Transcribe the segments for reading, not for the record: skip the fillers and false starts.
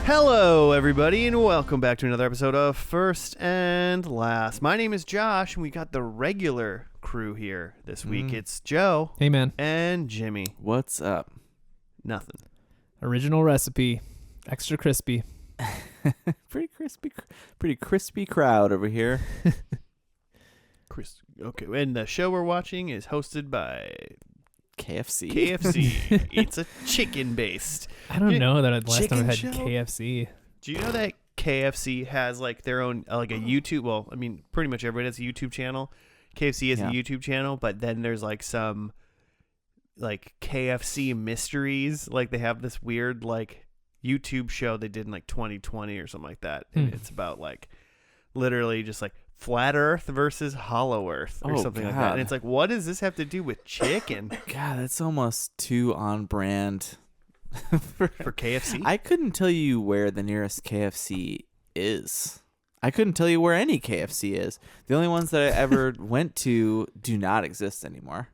Hello, everybody, and welcome back to another episode of First and Last. My name is Josh, and we got the regular crew here this week. It's Joe. Hey, man. And Jimmy. What's up? Nothing. Original recipe. Extra crispy. Pretty crispy crowd over here. Okay, and the show we're watching is hosted by KFC. KFC. It's a chicken-based. I don't know that last time I had show? KFC. Do you know that KFC has like their own like a YouTube? Well, I mean, pretty much everybody has a YouTube channel. KFC has a YouTube channel, but then there's like some like KFC mysteries. Like they have this weird like YouTube show they did in like 2020 or something like that, and it's about like literally just like flat Earth versus hollow Earth or something like that. And it's like, what does this have to do with chicken? God, that's almost too on brand for KFC. I couldn't tell you where the nearest KFC is. I couldn't tell you where any KFC is. The only ones that I ever went to do not exist anymore.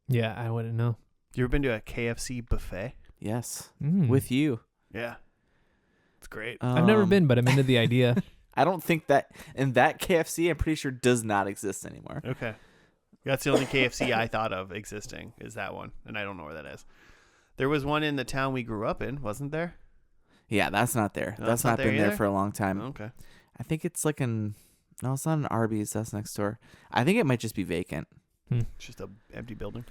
Yeah, I wouldn't know. You ever been to a KFC buffet? Yes, with you. Yeah, it's great. I've never been, but I'm into the idea. I don't think that, and that KFC, I'm pretty sure, does not exist anymore. Okay. That's the only KFC I thought of existing is that one, and I don't know where that is. There was one in the town we grew up in, wasn't there? Yeah, that's not there. No, that's not not there been either? there for a long time. Okay. I think it's like no, it's not an Arby's. That's next door. I think it might just be vacant. It's just an empty building.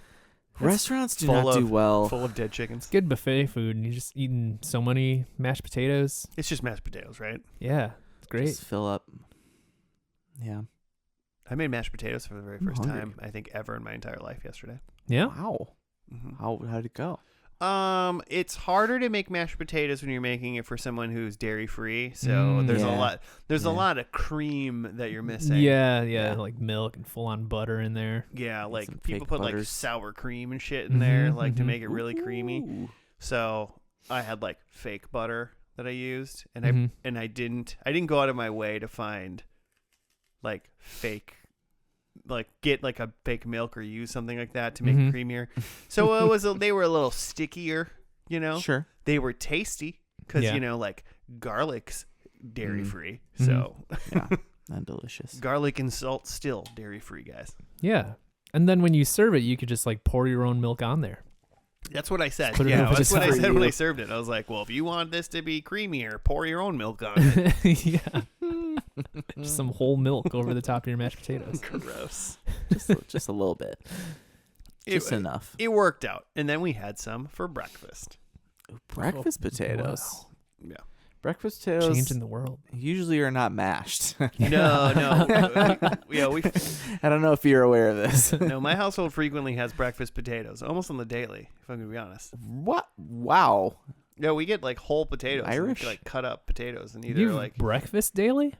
Restaurants do not do well. Full of dead chickens. Good buffet food, and you're just eating so many mashed potatoes. It's just mashed potatoes, right? Yeah, it's great. Just fill up. Yeah. I made mashed potatoes for the very first hungry. time, I think, ever in my entire life yesterday. Yeah? Wow. How'd it go? It's harder to make mashed potatoes when you're making it for someone who's dairy free. So there's a lot of cream that you're missing. Yeah, like milk and full on butter in there. Yeah, like some people fake put like butters. sour cream and shit in there, like to make it really creamy. Ooh. So I had like fake butter that I used, and I didn't go out of my way to find like fake, like get like a fake milk or use something like that to make it creamier. So they were a little stickier, you know. Sure. They were tasty because you know like garlic's dairy free, so Yeah. Not delicious. garlic and salt still dairy free, guys. Yeah. And then when you serve it, you could just like pour your own milk on there. That's what I said. Put it Yeah, over that's the what I top. said when I served it. I was like, well, if you want this to be creamier, pour your own milk on it. Yeah. Just some whole milk over the top of your mashed potatoes. Gross. Just a little bit. Just enough. It worked out. And then we had some for breakfast. Breakfast potatoes. Wow. Yeah. Breakfast potatoes Changing the world. usually are not mashed. No. I don't know if you're aware of this. No, my household frequently has breakfast potatoes, almost on the daily, if I'm going to be honest. What? Wow. Yeah, we get like whole potatoes. and Irish? We, like cut up potatoes and either You like breakfast daily?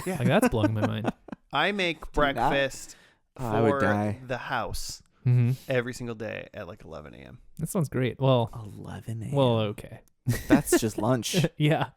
Yeah. Like that's blowing my mind. I make breakfast I would for die. the house every single day at like 11 a.m. That sounds great. Well, 11 a.m. well, okay. That's just lunch. Yeah.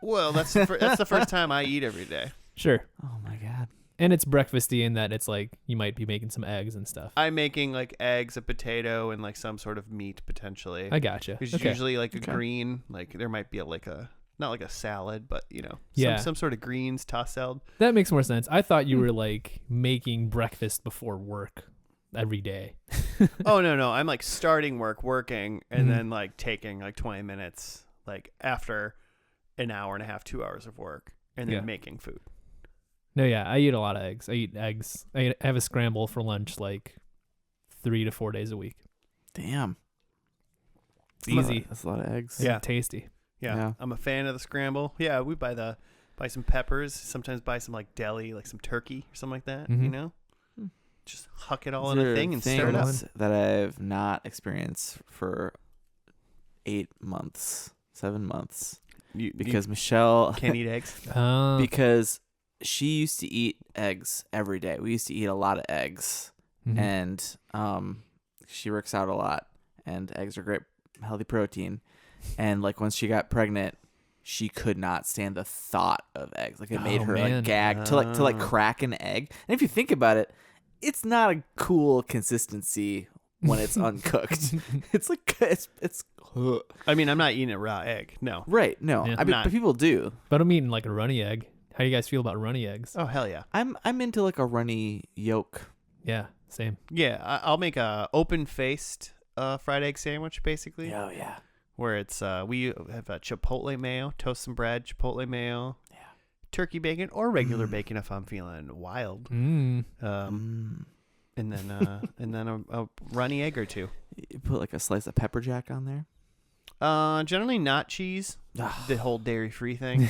Well, that's the first time I eat every day. Sure. Oh my God. And it's breakfasty in that it's like you might be making some eggs and stuff. I'm making like eggs, a potato, and like some sort of meat potentially. I gotcha. It's Okay. usually like a green, like there might be like a not like a salad, but you know, Yeah. some sort of greens, tossed salad. That makes more sense. I thought you were like making breakfast before work every day. Oh no, I'm like starting working, and then like taking like 20 minutes, like after an hour and a half, 2 hours of work, and then making food. No, yeah, I eat a lot of eggs. I eat eggs. I have a scramble for lunch like 3 to 4 days a week. Damn. It's easy. That's a lot of eggs. Yeah. Tasty. Yeah, I'm a fan of the scramble. Yeah, we buy some peppers. Sometimes buy some like deli, like some turkey or something like that. You know, just huck it all in a thing and stir it up. That I've not experienced for 8 months, 7 months, because Michelle can't eat eggs. Because she used to eat eggs every day. We used to eat a lot of eggs, and she works out a lot, and eggs are great, healthy protein. And like once she got pregnant, she could not stand the thought of eggs. Like it made her like gag to like crack an egg. And if you think about it, it's not a cool consistency when it's uncooked. It's like it's I mean, I'm not eating a raw egg. No. right. No, Yeah. I mean, Not. but people do. But I'm eating like a runny egg. How do you guys feel about runny eggs? Oh hell yeah. I'm into like a runny yolk. Yeah, same. Yeah, I'll make a open-faced fried egg sandwich basically. Oh yeah. Where it's we have a chipotle mayo, toast some bread, chipotle mayo, turkey bacon or regular bacon if I'm feeling wild. Mm. And then a runny egg or two. You put like a slice of pepper jack on there. Generally not cheese. The whole dairy-free thing.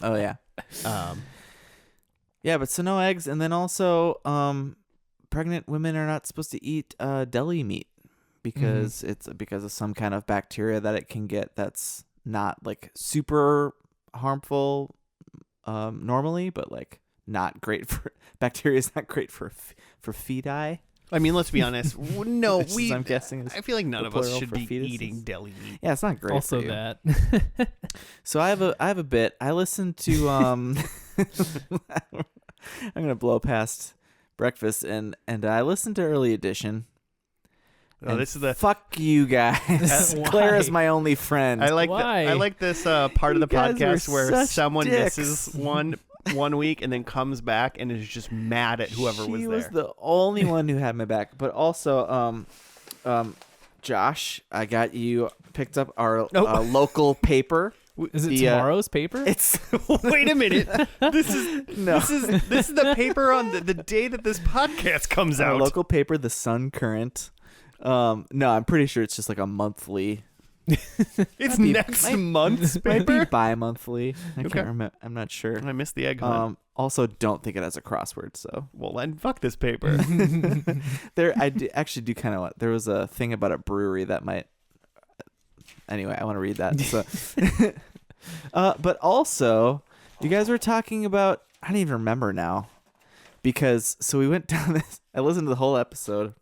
Oh yeah. Um, Yeah, but so no eggs, and then also pregnant women are not supposed to eat deli meat because it's because of some kind of bacteria that it can get that's not like super harmful normally, but like not great for bacteria is not great for feti. I mean, let's be honest. No, I'm guessing. I feel like none the of us plural should for be fetuses. eating deli meat. Yeah, it's not great. Also for you. that. So I have a bit. I listened to I'm gonna blow past breakfast and I listened to Early Edition. Oh, this is the. Fuck you guys. Why? Claire is my only friend. I like Why? I like this part of the You guys podcast are where such someone dicks. misses one week and then comes back and is just mad at whoever was She there. was the only one who had my back. But also, Josh, I got you picked up our local paper. Is it The, tomorrow's paper? It's Wait a minute. This is no. this is the paper on the day that this podcast comes Our out. local paper, the Sun Current. No, I'm pretty sure it's just like a monthly. It's Might be- next month's Might be paper. bi-monthly. I Okay. can't remember. I'm not sure. I missed the egg hunt. Also, don't think it has a crossword. So Well, then fuck this paper. actually do kind of. There was a thing about a brewery that might. Anyway, I want to read that. So, but also, you guys were talking about. I don't even remember now, because so we went down this. I listened to the whole episode,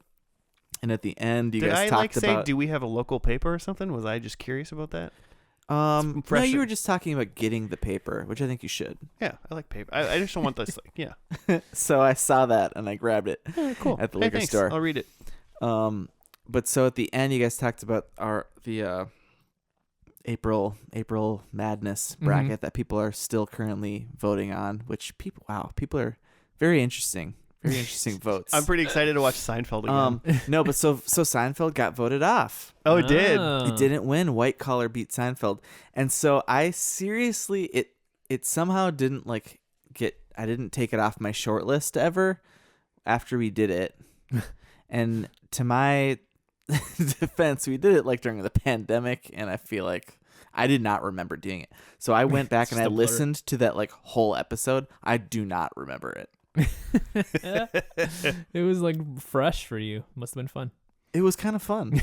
and at the end, you Did guys I talked like say, about. do we have a local paper or something? Was I just curious about that? No, fresh- you were just talking about getting the paper, which I think you should. Yeah, I like paper. I just don't want this. Like, yeah. So I saw that and I grabbed it Cool. at the Hey, liquor thanks. store. I'll read it. But so at the end, you guys talked about the April Madness bracket that people are still currently voting on. Which people are very interesting votes. I'm pretty excited to watch Seinfeld again. No, but so Seinfeld got voted off. Oh, it did. It didn't win. White Collar beat Seinfeld, and so I seriously it somehow didn't like get. I didn't take it off my short list ever after we did it, and to my defense, we did it like during the pandemic, and I feel like I did not remember doing it. So I went back and I listened to that like whole episode. I do not remember it. It was like fresh for you. Must have been fun. It was kind of fun.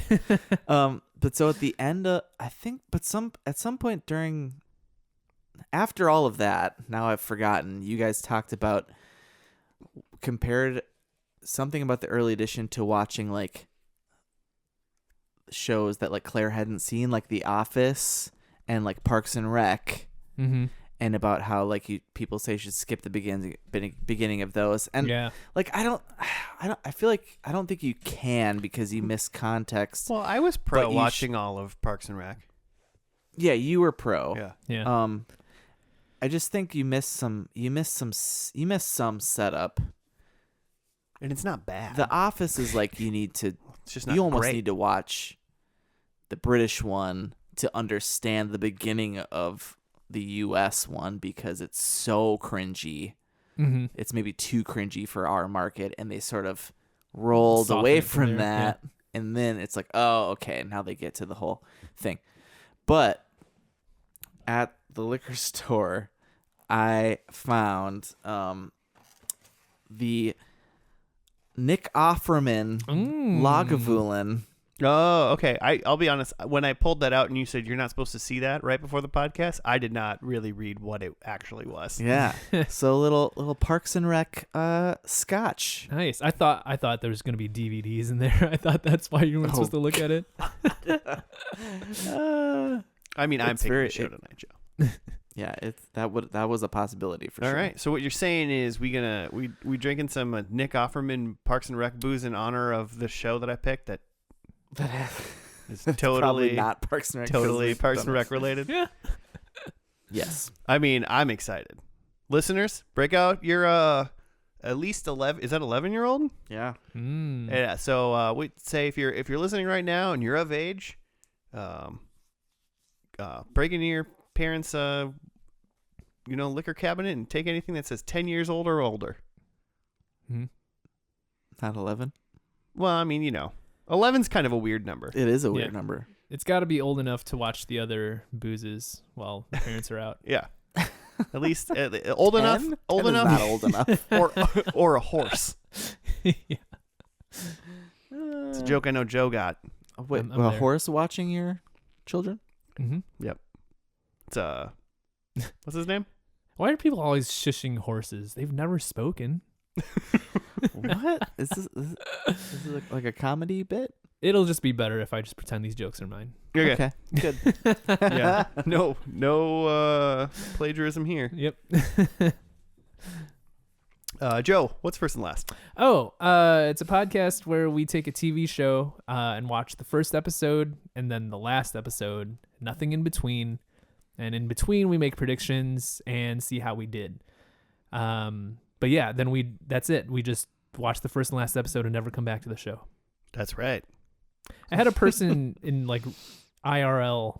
But so at the end, I think, at some point after all of that, now I've forgotten, you guys talked about, compared something about the Early Edition to watching like shows that like Claire hadn't seen, like The Office and like Parks and Rec. Mm-hmm. And about how like people say you should skip the beginning of those, and like I feel like I don't think you can because you miss context. Well, I was pro But you watching all of Parks and Rec. Yeah, you were pro. Yeah. I just think you missed some setup. And it's not bad. The Office is like it's just not you almost great. need to watch the British one to understand the beginning of the US one because it's so cringy. Mm-hmm. It's maybe too cringy for our market, and they sort of rolled Softened away it from from there, that, and then it's like, oh, okay, now they get to the whole thing. But at the liquor store, I found the Nick Offerman Lagavulin. Oh, okay. I'll be honest. When I pulled that out and you said you're not supposed to see that right before the podcast, I did not really read what it actually was. Yeah. So little Parks and Rec scotch. Nice. I thought there was gonna be DVDs in there. I thought that's why you weren't supposed to look at it. I mean, I'm It's picking very- the show tonight, Joe. Yeah, that was a possibility for All sure. All right. So what you're saying is we drinking some Nick Offerman Parks and Rec booze in honor of the show that I picked that is totally Probably not Parks and Rec. totally Parks and Rec related. Yeah. Yes. I mean, I'm excited. Listeners, break out your at least 11. Is that 11-year-old? Yeah. Yeah. So we say if you're listening right now and you're of age, break into your parents' liquor cabinet and take anything that says 10 years old or older. Not 11. Well, I mean, 11's kind of a weird number. It is a weird number. It's got to be old enough to watch the other boozes while the parents are out. Yeah. At least old enough. 10? Old 10 is enough. not old enough. or a horse. Yeah. It's a joke I know Joe got. Wait, I'm a there. horse watching your children? Mm-hmm. It's what's his name? Why are people always shushing horses? They've never spoken. What? Is this like a comedy bit? It'll just be better if I just pretend these jokes are mine. Okay. Good. Yeah. No plagiarism here. Yep. Joe, what's first and last? It's a podcast where we take a TV show and watch the first episode and then the last episode, nothing in between. And in between, we make predictions and see how we did. But yeah, then that's it. We just watch the first and last episode and never come back to the show. That's right. I had a person in like IRL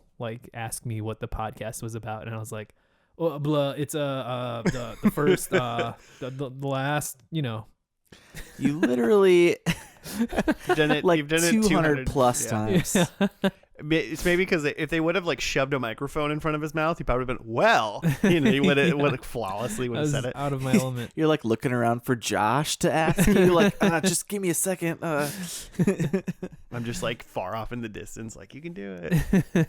ask me what the podcast was about, and I was like, "Oh, blah, it's the first, the last, You literally Done it, like you've done it 200 plus yeah. times. It's maybe because if they would have shoved a microphone in front of his mouth, he probably would have been he would have flawlessly would I have was said it. out of my element." You're like looking around for Josh to ask you, just give me a second. I'm just far off in the distance, you can do it.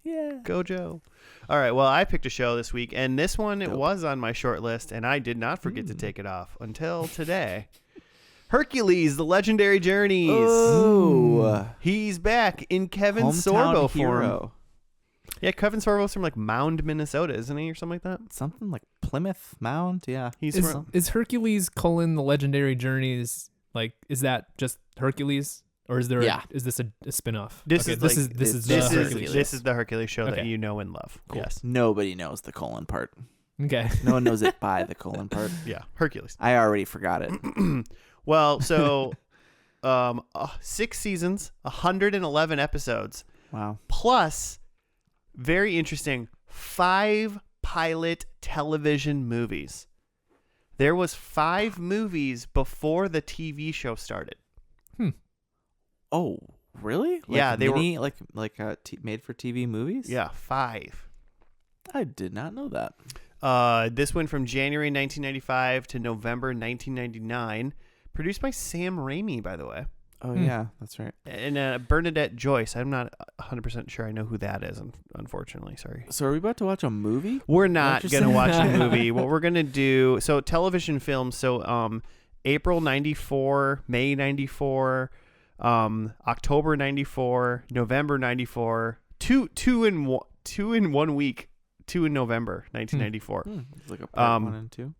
Yeah. Go Joe. All right, well, I picked a show this week, and this one it was on my short list, and I did not forget to take it off until today. Hercules, the Legendary Journeys. Oh. He's back in Kevin Hometown Sorbo form. hero. Yeah, Kevin Sorbo's from Mound, Minnesota, isn't he, or something like that? Something like Plymouth Mound. Yeah. He's Is, from. is Hercules : The Legendary Journeys is that just Hercules, or is there? Yeah. Is this a spin-off? This okay, is this is This the is Hercules. this is the Hercules show that Okay. you know and love. Cool. Yes. Nobody knows the colon part. Okay. No one knows it by the colon part. Yeah, Hercules. I already forgot it. Well, so 6 seasons, 111 episodes, Wow. plus very interesting 5 pilot television movies. There was 5 movies before the TV show started. Oh, really? Yeah, they were made for TV movies? Yeah, 5. I did not know that. This went from January 1995 to November 1999. Produced by Sam Raimi, by the way. Oh, yeah, that's right. And Bernadette Joyce. I'm not 100% sure I know who that is, unfortunately. Sorry. So are we about to watch a movie? We're not just going to saying? watch a movie. What we're going to do, so television films, so April 94, May 94, October 94, November 94, two in 1 week, 2 in November 1994. It's like a part 1 and 2.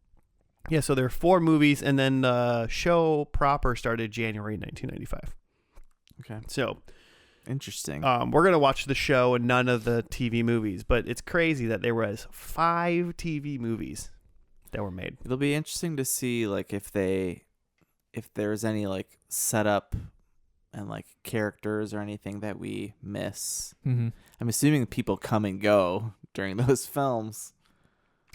Yeah, so there are 4 movies, and then the show proper started January 1995. Okay. So Interesting. we're going to watch the show and none of the TV movies, but it's crazy that there was 5 TV movies that were made. It'll be interesting to see if there's any setup and characters or anything that we miss. Mm-hmm. I'm assuming people come and go during those films.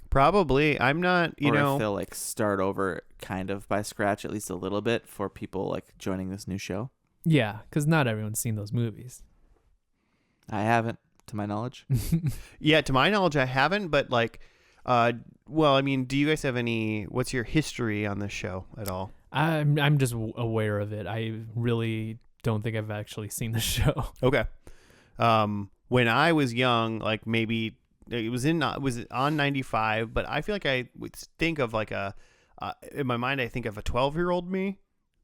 Probably. I'm not, Or if they'll start over kind of by scratch at least a little bit for people joining this new show. Yeah, because not everyone's seen those movies. I haven't, to my knowledge. Yeah, to my knowledge, I haven't, but well, I mean, do you guys have what's your history on this show at all? I'm just aware of it. I really don't think I've actually seen the show. Okay. When I was young, maybe it was on 95, but I feel like I would think of in my mind, I think of a 12-year-old me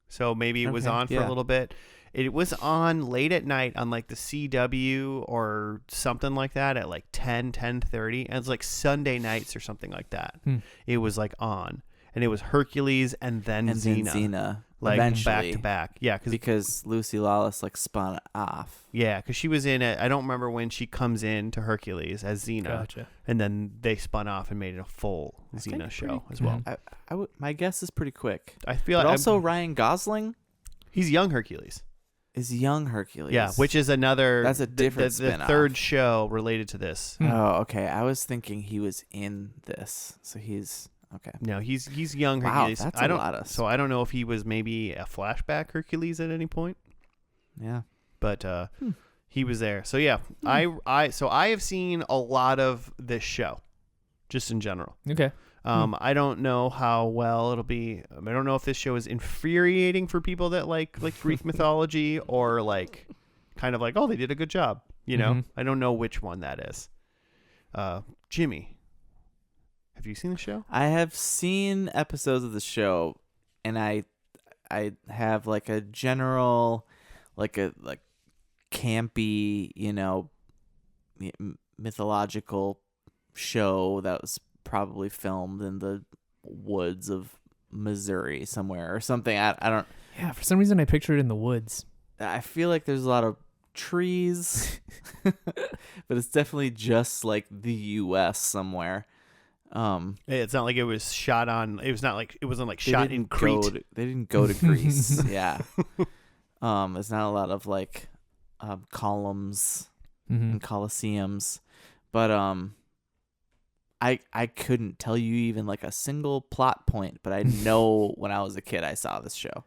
So maybe it was Okay, on for a little bit. It was on late at night on like the CW or something like that at like 10:30. And it's like Sunday nights or something like that. It was like on. And it was Hercules and then Xena. Like eventually, back to back. Yeah. because Lucy Lawless like spun off. Yeah, because she was in it. I don't remember when she comes in to Hercules as Xena. Gotcha. And then they spun off and made it a full Xena show as well. My guess is pretty quick. I feel But like also Ryan Gosling he's young Hercules. is young Hercules. Yeah, which is another. That's a different the spin-off. third show related to this. Oh, okay. I was thinking he was in this, so he's okay. No, he's young Wow, Hercules. that's I a don't. lot of- So I don't know if he was maybe a flashback Hercules at any point, Yeah. but he was there. So yeah, I have seen a lot of this show, just in general. Okay. I don't know how well it'll be. I don't know if this show is infuriating for people that like Greek mythology or like kind of like, oh, they did a good job. You know, I don't know which one that is. Jimmy, have you seen the show? I have seen episodes of the show, and I have like a general, like campy, mythological show that was probably filmed in the woods of Missouri somewhere or something. I don't. Yeah, for some reason I picture it in the woods. I feel like there's a lot of trees, but it's definitely just like the U.S. somewhere. It's not like it was shot on. It was not like it wasn't like They shot in didn't Crete. they didn't go to Greece. Yeah. There's not a lot of like columns and coliseums, but I couldn't tell you even like a single plot point, but I know when I was a kid I saw this show.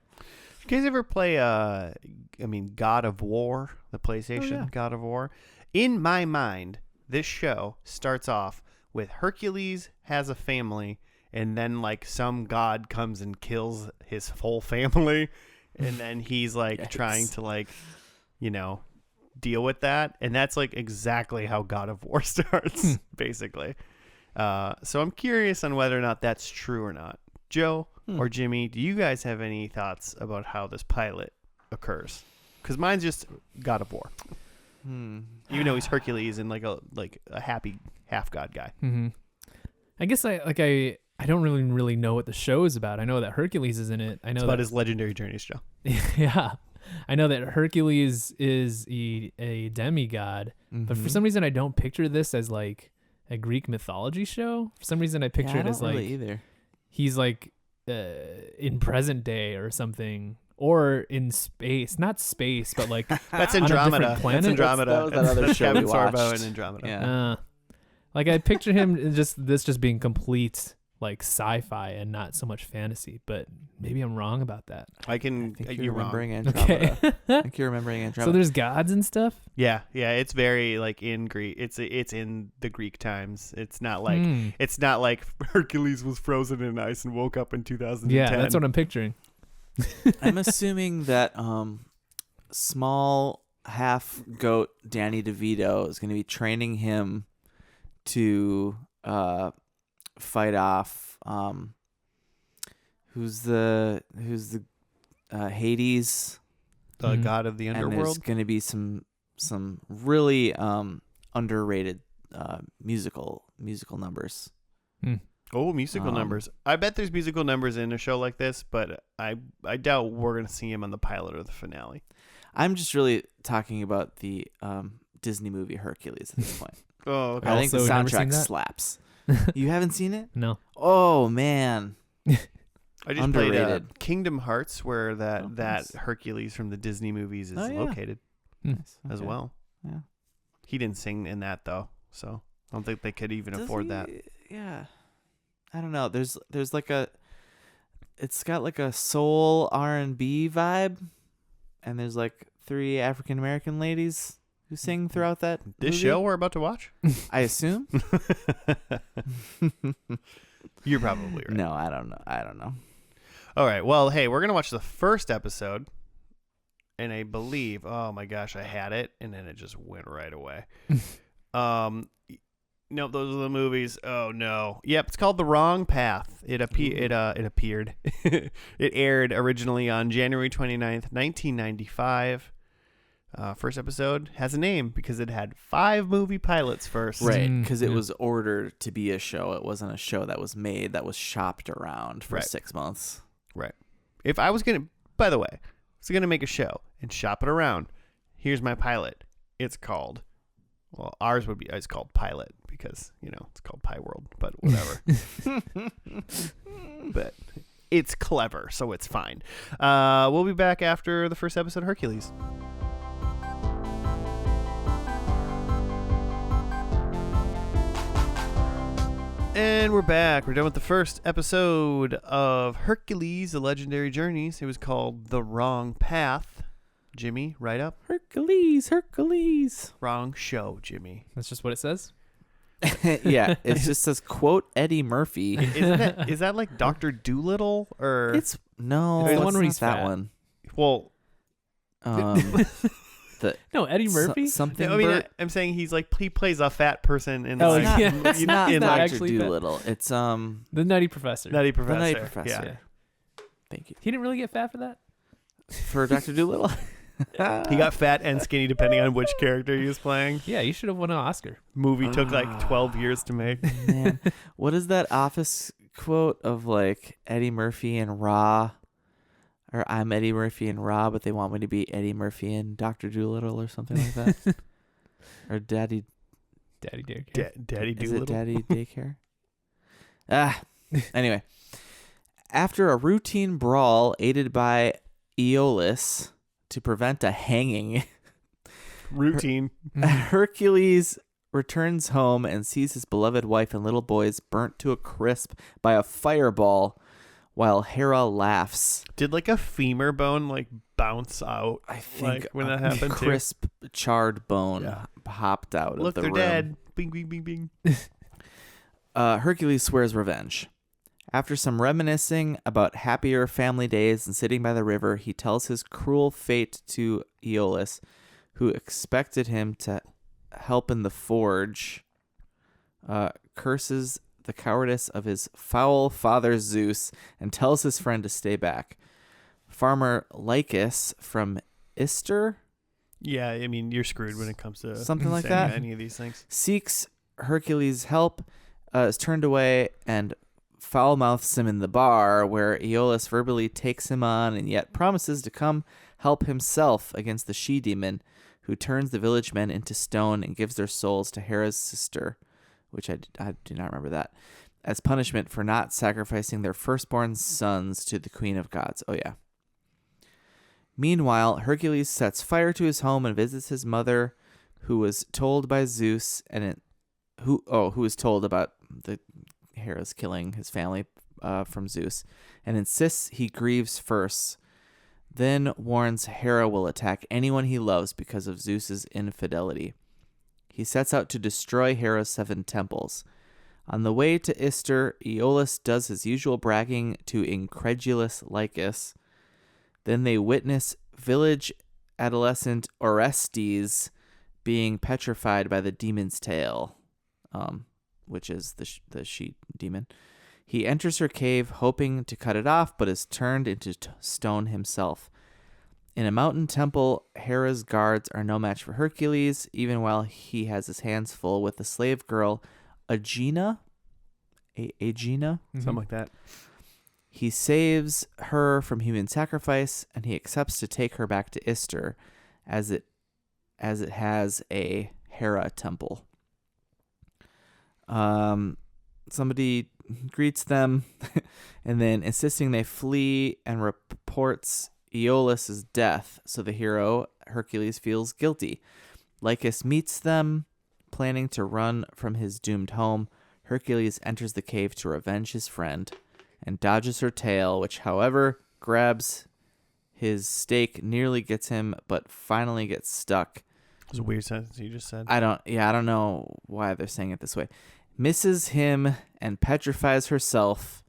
You guys ever play God of War, the PlayStation God of War? In my mind, this show starts off with Hercules has a family, and then like some god comes and kills his whole family, and then he's like trying to like, deal with that, and that's like exactly how God of War starts, basically. So I'm curious on whether or not that's true or not. Joe or Jimmy, do you guys have any thoughts about how this pilot occurs? Because mine's just God of War. Even though he's Hercules and like a happy half god guy. I guess I don't really know what the show is about. I know that Hercules is in it. I know it's about his legendary journeys, Joe. Yeah, I know that Hercules is a demigod, but for some reason I don't picture this as like a Greek mythology show. For some reason I picture it as like either. He's like in present day or something, or in space. Not space, but like that's on Andromeda. a different planet. That's Andromeda. That was that other that's show Kevin we Sorbo watched. and Andromeda. Yeah. Like I picture him just being complete like sci-fi and not so much fantasy, but maybe I'm wrong about that. I think You're remembering wrong. Andromeda. Okay. I think you're remembering Andromeda. So there's gods and stuff? Yeah, it's very like in Greek. It's in the Greek times. It's not like Hercules was frozen in ice and woke up in 2010. Yeah, that's what I'm picturing. I'm assuming that small half goat Danny DeVito is going to be training him to fight off who's the Hades, the god of the and there's underworld. going to be some really underrated musical numbers. Oh, musical numbers. I bet there's musical numbers in a show like this, but I doubt we're going to see him on the pilot or the finale. I'm just really talking about the Disney movie Hercules at this point. Oh, okay. I think the Also never seen soundtrack that? slaps. You haven't seen it? No. Oh man. I just played Underrated. Kingdom Hearts, where that nice. Hercules from the Disney movies is Oh, yeah. located as Okay. well. Yeah. He didn't sing in that though, so I don't think they could even Does afford he- that. Yeah. I don't know. There's like it's got like a soul R&B vibe, and there's like 3 African American ladies who sing throughout that This movie, show we're about to watch? I assume. You're probably right. No, I don't know. All right. Well, hey, we're gonna watch the first episode, and I believe, oh my gosh, I had it, and then it just went right away. Nope, those are the movies. Oh no. Yep, it's called The Wrong Path. It appeared. It aired originally on January 29th, 1995. First episode has a name because it had 5 movie pilots first. Right, because it was ordered to be a show. It wasn't a show that was made, that was shopped around for 6 months. Right. If I was going to, by the way, I was going to make a show and shop it around, here's my pilot. It's called, well, ours would be, it's called Pilot because, it's called Pie World, but whatever. But it's clever, so it's fine. We'll be back after the first episode of Hercules. And we're back. We're done with the first episode of Hercules, The Legendary Journeys. It was called The Wrong Path. Jimmy, right up. Hercules. Wrong show, Jimmy. That's just what it says? Yeah, it just says, quote, Eddie Murphy. Is that like Dr. Dolittle? Or It's no, It's the it's one where not he's that fat. one. Well, No, Eddie Murphy? Something. I mean, Bert. I'm saying he plays a fat person in Oh, like, yeah. It's not He's not Dr. actually fat. Dolittle. It's The Nutty Professor. Nutty Professor. The Nutty Professor. Yeah. Thank you He didn't really get fat for that? for Dr. Dolittle. He got fat and skinny depending on which character he was playing. Yeah, you should have won an Oscar. Movie took like 12 years to make. Man, what is that Office quote of like Eddie Murphy and Raw? Or I'm Eddie Murphy and Raw, but they want me to be Eddie Murphy and Dr. Dolittle or something like that. Or Daddy Daycare. Daddy Is Dolittle. it Daddy Daycare? Anyway, after a routine brawl aided by Aeolus to prevent a hanging, Routine. Hercules returns home and sees his beloved wife and little boys burnt to a crisp by a fireball while Hera laughs. Did like a femur bone like bounce out? I think Like, when that happened too? crisp charred bone Yeah. hopped out Look, of the they're room. dead. Bing, bing, bing, bing. Hercules swears revenge. After some reminiscing about happier family days and sitting by the river, he tells his cruel fate to Aeolus, who expected him to help in the forge, curses the cowardice of his foul father Zeus, and tells his friend to stay back. Farmer Lycus from Ister Yeah, I mean, you're screwed when it comes to Something like saying that? any of these things. seeks Hercules' help, is turned away, and foul-mouths him in the bar, where Aeolus verbally takes him on and yet promises to come help himself against the she-demon, who turns the village men into stone and gives their souls to Hera's sister, which I do not remember that, as punishment for not sacrificing their firstborn sons to the Queen of Gods. Oh, yeah. Meanwhile, Hercules sets fire to his home and visits his mother, who was told by Zeus who was told about the Hera's killing his family from Zeus, and insists he grieves first. Then warns Hera will attack anyone he loves because of Zeus's infidelity. He sets out to destroy Hera's 7 temples. On the way to Ister, Aeolus does his usual bragging to incredulous Lycus. Then they witness village adolescent Orestes being petrified by the demon's tail, which is the she demon. He enters her cave, hoping to cut it off, but is turned into stone himself. In a mountain temple, Hera's guards are no match for Hercules, even while he has his hands full with the slave girl, Aegina? Aegina? Something like that. He saves her from human sacrifice, and he accepts to take her back to Ister, as it has a Hera temple. Somebody greets them, and then insisting they flee, and reports Aeolus' death, so the hero, Hercules, feels guilty. Lycus meets them, planning to run from his doomed home. Hercules enters the cave to revenge his friend, and dodges her tail, which, however, grabs his stake, nearly gets him, but finally gets stuck. It was a weird sentence you just said. I don't know why they're saying it this way. Misses him and petrifies herself,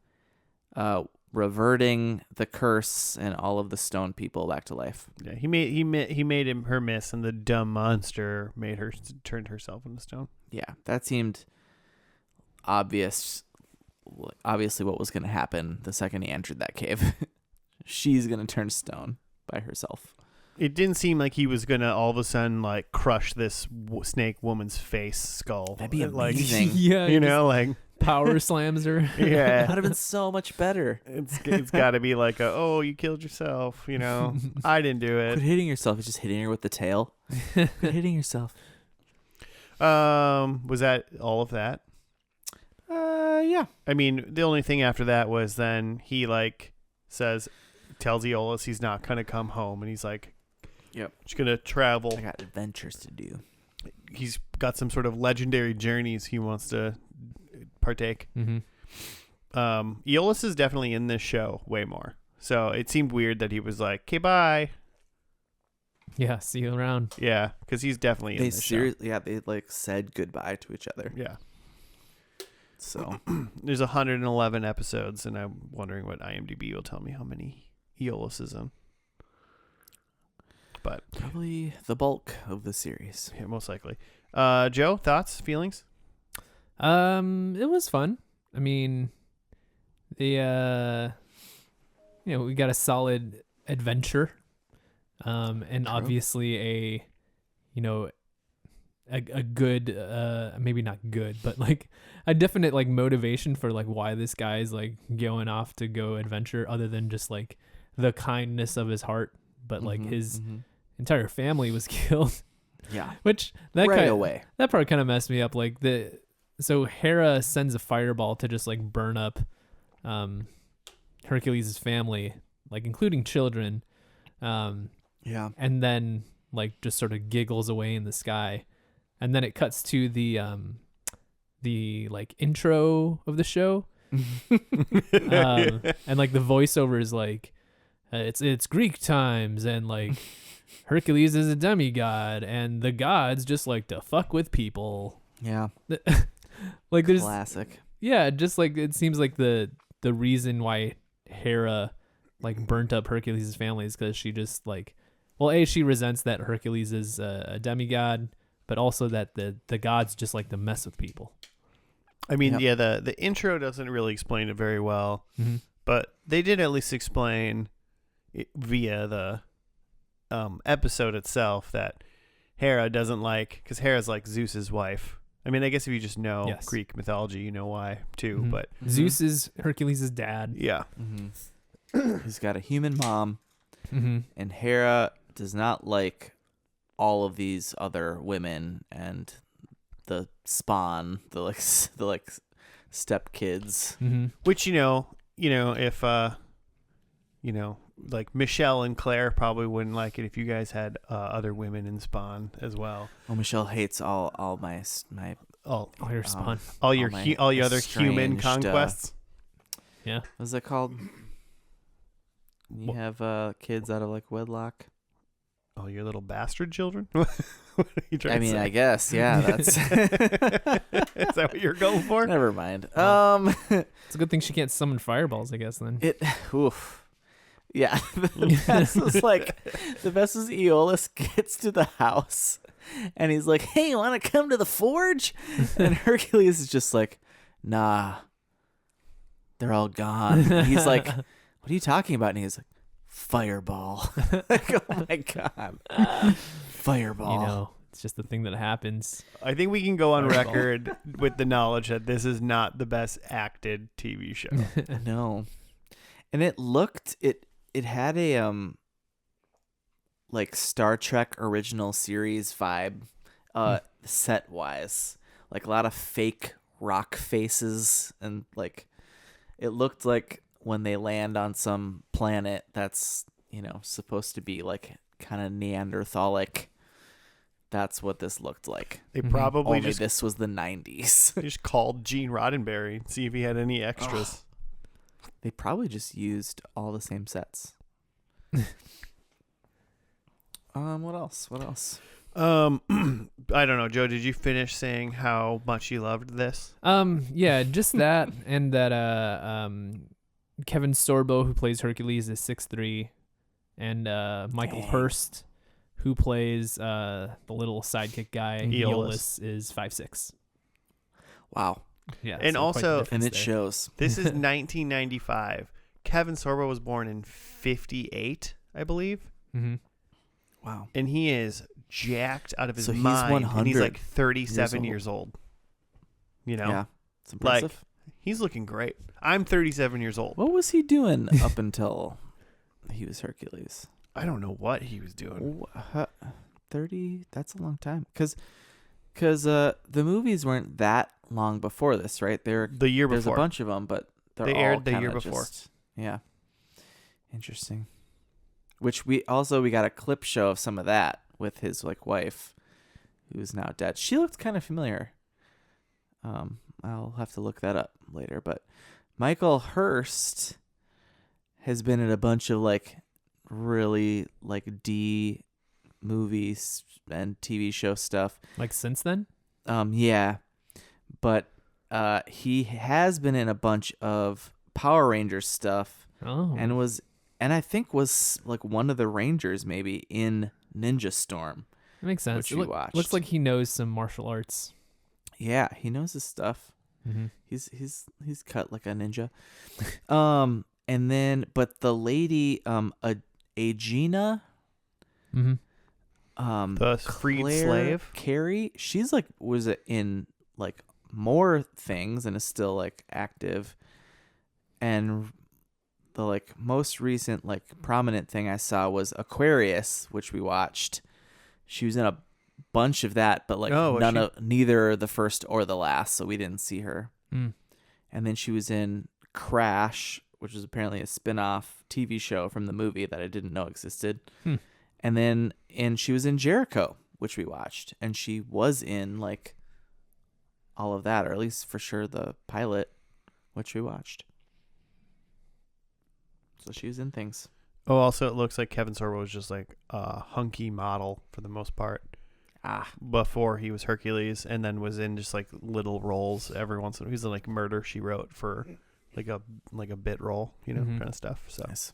reverting the curse and all of the stone people back to life. Yeah, he made her miss, and the dumb monster made her turned herself into stone. Yeah, that seemed obviously what was going to happen the second he entered that cave. She's going to turn stone by herself. It didn't seem like he was gonna all of a sudden like crush this snake woman's face skull. That'd be like, amazing. Yeah, you know, like power slams her. yeah, That would have been so much better. it's got to be like oh, you killed yourself. You know, I didn't do Quit it. hitting yourself. It's just hitting her with the tail. Quit hitting yourself. Was that all of that? Yeah. I mean, the only thing after that was then he like tells Aeolus he's not gonna come home, and he's like, "Yep, just gonna travel. I got adventures to do." He's got some sort of legendary journeys he wants to partake. Mm-hmm. Aeolus is definitely in this show way more, so it seemed weird that he was like, "Okay, bye." Yeah, see you around. Yeah, because he's definitely in They this seriously, yeah, they like said goodbye to each other. show. Yeah. So There's 111 episodes, and I'm wondering what IMDb will tell me how many Aeolus is in. But probably the bulk of the series. yeah, most likely. Joe, thoughts, feelings? It was fun. I mean, we got a solid adventure, and True. obviously a good, maybe not good, but like a definite like motivation for like why this guy's like going off to go adventure, other than just like the kindness of his heart, but like his entire family was killed. Yeah, Which that right away. That part kind of messed me up. Like so Hera sends a fireball to just like burn up Hercules' family, like including children. Yeah. And then like just sort of giggles away in the sky. And then it cuts to the like intro of the show. And like the voiceover is like it's Greek times, and like Hercules is a demigod, and the gods just like to fuck with people. Yeah. Like there's Classic. yeah, just like it seems like the reason why Hera like burnt up Hercules' family is because she just like, well, she resents that Hercules is a demigod, but also that the gods just like to mess with people. I mean, yeah, the intro doesn't really explain it very well, but they did at least explain it via the episode itself that Hera doesn't like, because Hera's like Zeus's wife. I mean, I guess if you just know Greek mythology, you know why too. But Zeus is Hercules' dad. Yeah, He's got a human mom, and Hera does not like all of these other women and the spawn, the step kids. which if like Michelle and Claire probably wouldn't like it if you guys had other women in Spawn as well. Oh, Michelle hates all my All your spawn. All your my other human estranged, conquests. Yeah. What's that called? You have kids out of like wedlock. Oh, your little bastard children? What are you trying to say? I guess, yeah, that's Is that what you're going for? never mind. It's a good thing she can't summon fireballs, I guess, then. Oof. Yeah, the best was Aeolus gets to the house and he's like, "Hey, you want to come to the forge?" And Hercules is just like, "Nah, they're all gone." And he's like, "What are you talking about?" And he's like, "Fireball." Like, oh my god, fireball. It's just the thing that happens. I think we can go on record with the knowledge that this is not the best acted TV show. No, and it had a like Star Trek original series vibe, set wise, like a lot of fake rock faces, and like it looked like when they land on some planet that's supposed to be like kind of Neanderthalic. That's what this looked like. They probably Only this was the 90s. They just called Gene Roddenberry and see if he had any extras. They probably just used all the same sets. What else? I don't know, Joe. Did you finish saying how much you loved this? Yeah, just that, and that Kevin Sorbo, who plays Hercules, is 6'3", and Michael Hurst, who plays the little sidekick guy, Aeolus, is 5'6". Wow. Yeah. And so quite the also- difference And it there. shows. This is 1995. Kevin Sorbo was born in 58, I believe. Mm-hmm. Wow. And he is jacked out of his So he's mind. And he's 100 like 37 years years old. You know? Yeah. It's impressive. Like, he's looking great. I'm 37 years old. What was he doing up until he was Hercules? I don't know what he was doing. 30? That's a long time. Because the movies weren't that long before this, right? The year There's before. a bunch of them, but They all aired the year kinda before. Yeah. Interesting. Which we got a clip show of some of that with his like wife, who's now dead. She looked kind of familiar. I'll have to look that up later. But Michael Hurst has been in a bunch of like really like D movies and TV show stuff. Like since then? Yeah. But he has been in a bunch of Power Rangers stuff Oh. and I think was like one of the Rangers maybe in Ninja Storm. That makes sense. which we watched. Looks like he knows some martial arts. Yeah, he knows his stuff. Mm-hmm. He's cut like a ninja. And then but the lady Aegina Mm-hmm. The freed Claire slave? Carey, she's like was in like more things and is still like active. And the like most recent like prominent thing I saw was Aquarius, which we watched. She was in a bunch of that, but like Oh, was she? neither the first or the last, so we didn't see her. Mm. And then she was in Crash, which is apparently a spin-off TV show from the movie that I didn't know existed. Hmm. And she was in Jericho, which we watched, and she was in like all of that, or at least for sure the pilot, which we watched. So she was in things. Oh, also, it looks like Kevin Sorbo was just like a hunky model for the most part before he was Hercules, and then was in just like little roles every once in a while. He's in like Murder, She Wrote for like a bit role, you know, Mhm. kind of stuff. So, Nice.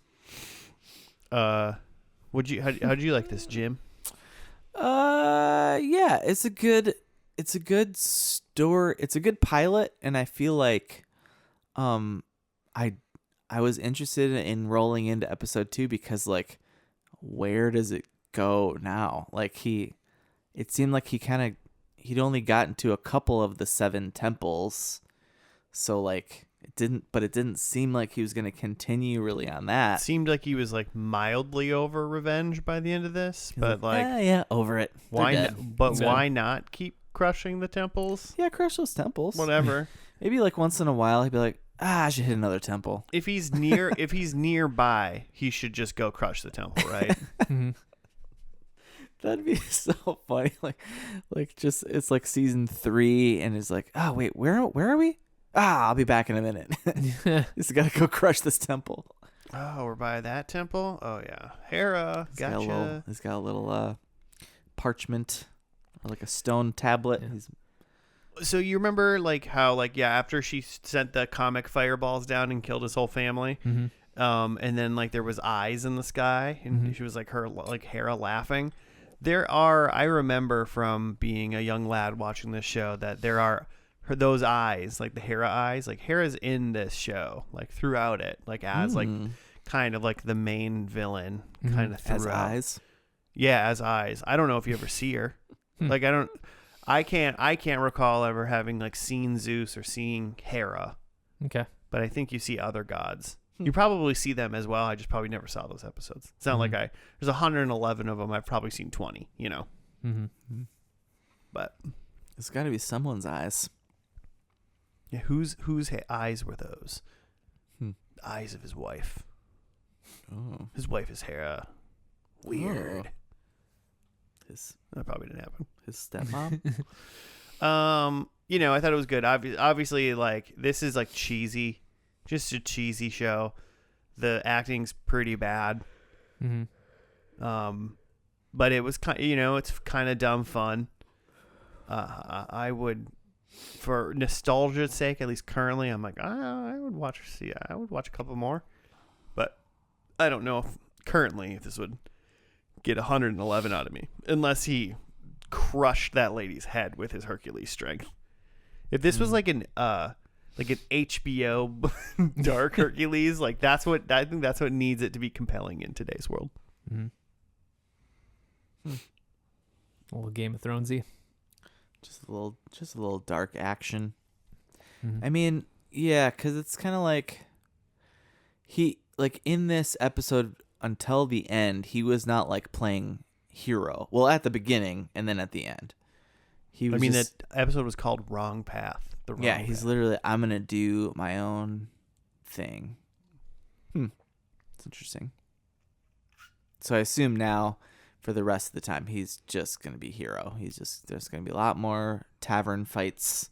how'd you like this, Jim? Yeah, it's a good story. It's a good pilot, and I feel like, I was interested in rolling into episode 2 because like, where does it go now? Like it seemed like he'd only gotten to a couple of the 7 temples, so like it didn't seem like he was going to continue really on that. It seemed like he was like mildly over revenge by the end of this, but like, yeah, over it. why? They're dead. But So- why not keep crushing the temples? Yeah, crush those temples. Whatever. Maybe like once in a while he'd be like, I should hit another temple. If he's nearby, he should just go crush the temple, right? Mm-hmm. That'd be so funny. Like just it's like season 3, and it's like, oh wait, where are we? I'll be back in a minute. Just gotta go crush this temple. Oh, we're by that temple? Oh, yeah. Hera. Gotcha. He's got a little parchment or like a stone tablet. Yeah. So you remember like how like, yeah, after she sent the comic fireballs down and killed his whole family, Mm-hmm. and then like there was eyes in the sky, and Mhm. she was like Hera laughing. I remember from being a young lad watching this show that there are those eyes, like the Hera eyes, like Hera's in this show, like throughout it, like as like kind of like the main villain, Mhm. kind of throughout. as eyes. Yeah, as eyes. I don't know if you ever see her. Hmm. Like I can't recall ever having like seen Zeus or seeing Hera, Okay. but I think you see other gods. Hmm. You probably see them as well. I just probably never saw those episodes. It's not like Mhm. there's 111 of them. I've probably seen 20, you know. Mm-hmm. But It's got to be someone's eyes. yeah, whose eyes were those? Hmm. The eyes of his wife. Oh, His wife is Hera. Weird. his That probably didn't happen. stepmom. You know, I thought it was good. Obviously, like this is like cheesy, just a cheesy show. The acting's pretty bad. Mm-hmm. But it was kind, it's kind of dumb fun. I would, for nostalgia's sake, at least currently, I'm like, I would watch a couple more, but I don't know if this would get 111 out of me, unless he crushed that lady's head with his Hercules strength. If this was like an HBO Dark Hercules, like I think that's what needs it to be compelling in today's world. A little Game of Thronesy. Just a little dark action. I mean, yeah, because it's kind of like in this episode until the end, he was not like playing hero. Well, at the beginning and then at the end, he was. that episode was called Wrong Path. He's literally, I'm gonna do my own thing. It's interesting. So I assume now, for the rest of the time, he's just gonna be hero. There's gonna be a lot more tavern fights,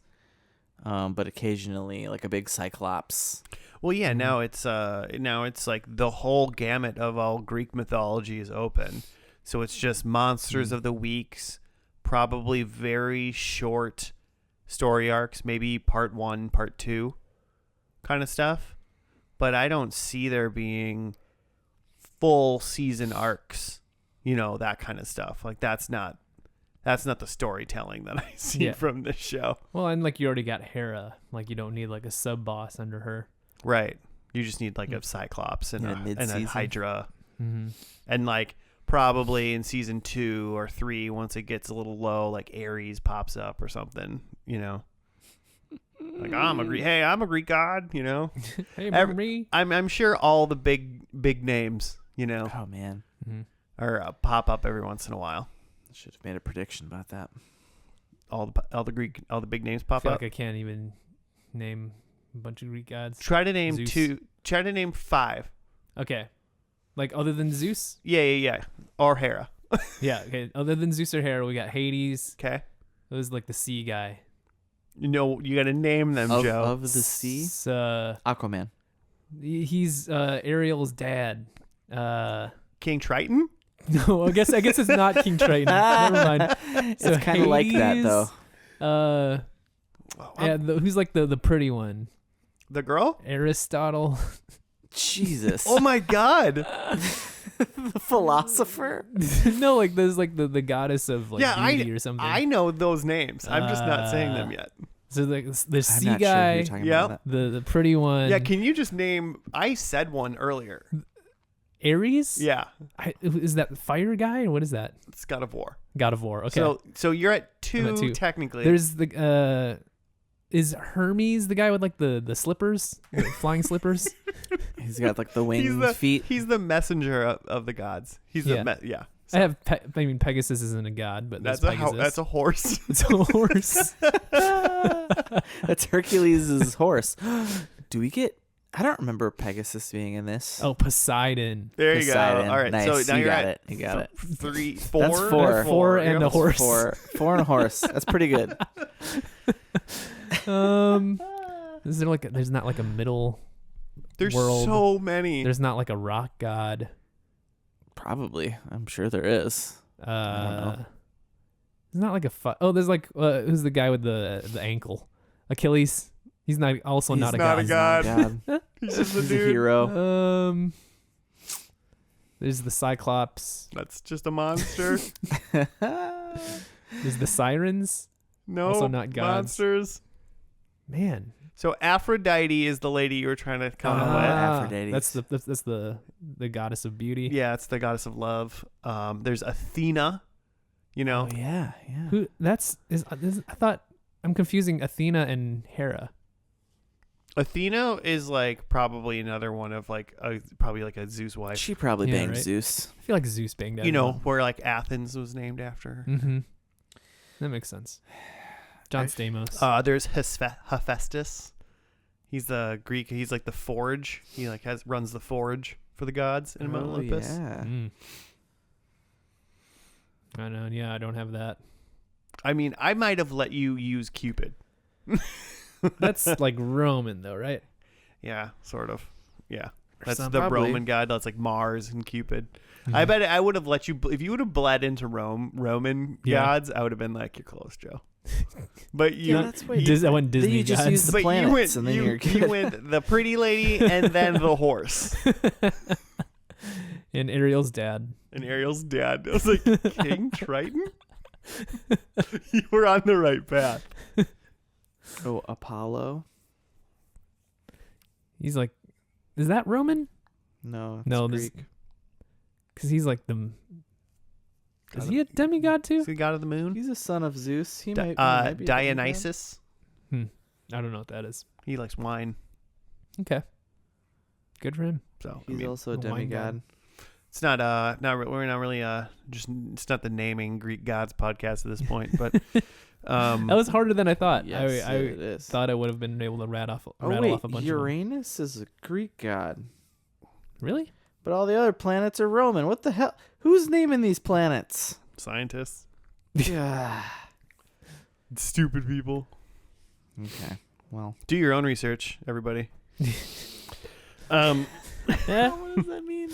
but occasionally like a big cyclops. Well, yeah. Now it's like the whole gamut of all Greek mythology is open. So it's just monsters of the weeks, probably very short story arcs, maybe part 1, part 2 kind of stuff. But I don't see there being full season arcs, that kind of stuff. Like that's not the storytelling that I see from this show. Well, and like you already got Hera, like you don't need like a sub boss under her. Right. You just need like a Cyclops and a Hydra. And like probably in season 2 or 3, once it gets a little low, like Ares pops up or something, Like I'm a Greek god, Hey, me. I'm sure all the big names, Oh man, or pop up every once in a while. I should have made a prediction about that. All the big names pop I feel up. like I can't even name a bunch of Greek gods. Try to name Zeus. 2. Try to name 5. Okay, like other than Zeus. Yeah. Or Hera. Yeah. Okay. Other than Zeus or Hera, we got Hades. Okay. It was like the sea guy. You got to name them, Joe. Of the sea. Aquaman. He's Ariel's dad. King Triton? No, I guess it's not King Triton. Never mind. So It's kind of like that though. Who's like the pretty one? The girl? Aristotle. Jesus. Oh my God. The philosopher. No, like there's like the goddess of like beauty or something. I know those names. I'm just not saying them yet. So the sea I'm not guy, sure who you're talking about. the pretty one. Yeah, can you just name? I said one earlier. Ares? Yeah, Is that fire guy or what is that? it's God of War. God of War. Okay. So you're at 2 I'm at 2. technically. There's the is Hermes the guy with like the slippers, the flying slippers? He's got like the wings, feet. He's the messenger of the gods. He's Yeah. So I have Pegasus isn't a god, but that's Pegasus. a horse. It's a horse. That's Hercules' horse. Do we get? I don't remember Pegasus being in this. Oh, Poseidon. There you Poseidon. go. All right, Nice. so now you you're got at it. You got it. 3, 4. That's 4. Four and a horse. Four and a horse. That's pretty good. Is there like there's not like a middle There's world? so many. There's not like a rock god. Probably. I'm sure there is. I don't know. There's not like a there's like who's the guy with the ankle? Achilles. He's not also He's not a not god. a god. He's just a He's dude. a hero. There's the Cyclops. That's just a monster. There's the Sirens. No, Also not gods. monsters. Man, So Aphrodite is the lady you were trying to come up with. Aphrodite. That's the goddess of beauty. Yeah, it's the goddess of love. There's Athena. Oh yeah. Who? I thought I'm confusing Athena and Hera. Athena is like probably another one of like probably like a Zeus wife. She probably Yeah, banged right? Zeus. I feel like Zeus banged out. You know, where like Athens was named after her. Mm-hmm. That makes sense. John Stamos. There's Hephaestus. He's the Greek. He's like the forge. He like runs the forge for the gods in Mount Olympus. Yeah. I know. Yeah, I don't have that. I mean, I might have let you use Cupid. That's like Roman, though, right? Yeah, sort of. Yeah. Or That's some- the Probably. Roman god. That's like Mars and Cupid. Mhm. I bet I would have let you, if you would have bled into Roman Yeah. gods, I would have been like, you're close, Joe. But you, Yeah, that's what I went Then Disney you just gods. use the but you planets went, and then you, you're you good. went the pretty lady and then the horse and Ariel's dad. and Ariel's dad. I was like, King Triton? You were on the right path. Oh, Apollo? He's like, is that Roman? No, it's No, Greek. Because he's like the. Is he a demigod too? Is he god of the moon? He's a son of Zeus. He might be a demigod. Dionysus. I don't know what that is. He likes wine. Okay. Good for him. So He's also a a wine god. demigod. it's not we're not really just it's not the naming Greek gods podcast at this point, but That was harder than I thought. Yes, I it is. thought I would have been able to rattle off Oh a wait, bunch of Uranus is a Greek god, them. Really? but all the other planets are Roman. What the hell? Who's naming these planets? scientists, Yeah. stupid people. Okay. Well, Do your own research, everybody. Yeah. what does that mean?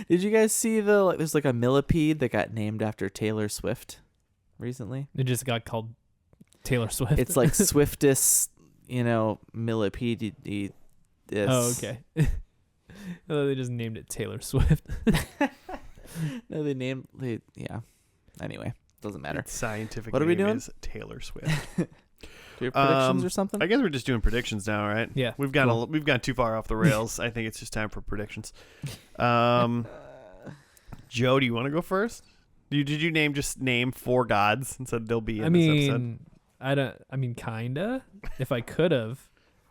Did you guys see there's like a millipede that got named after Taylor Swift recently? It just got called Taylor Swift. It's like Swiftus, millipede. Oh, okay. Oh, they just named it Taylor Swift. No, yeah. Anyway, doesn't matter. Its scientific What are we name doing? is Taylor Swift. Do you have predictions or something? I guess we're just doing predictions now, right? Yeah. We've gone too far off the rails. I think it's just time for predictions. Joe, do you want to go first? Did you name 4 gods and said they'll be in this episode? I mean, kinda. If I could have.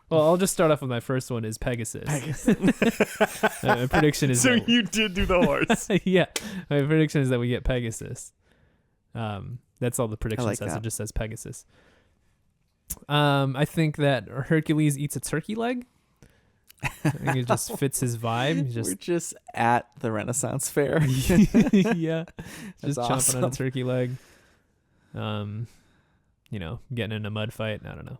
Well, I'll just start off with my first one is Pegasus. My prediction is So that, you did do the horse. yeah. My prediction is that we get Pegasus. That's all the prediction like says. that. It just says Pegasus. I think that Hercules eats a turkey leg. I think it just fits his vibe. He's We're just just at the Renaissance Fair. yeah, just That's chomping on a awesome. turkey leg. Getting in a mud fight. I don't know.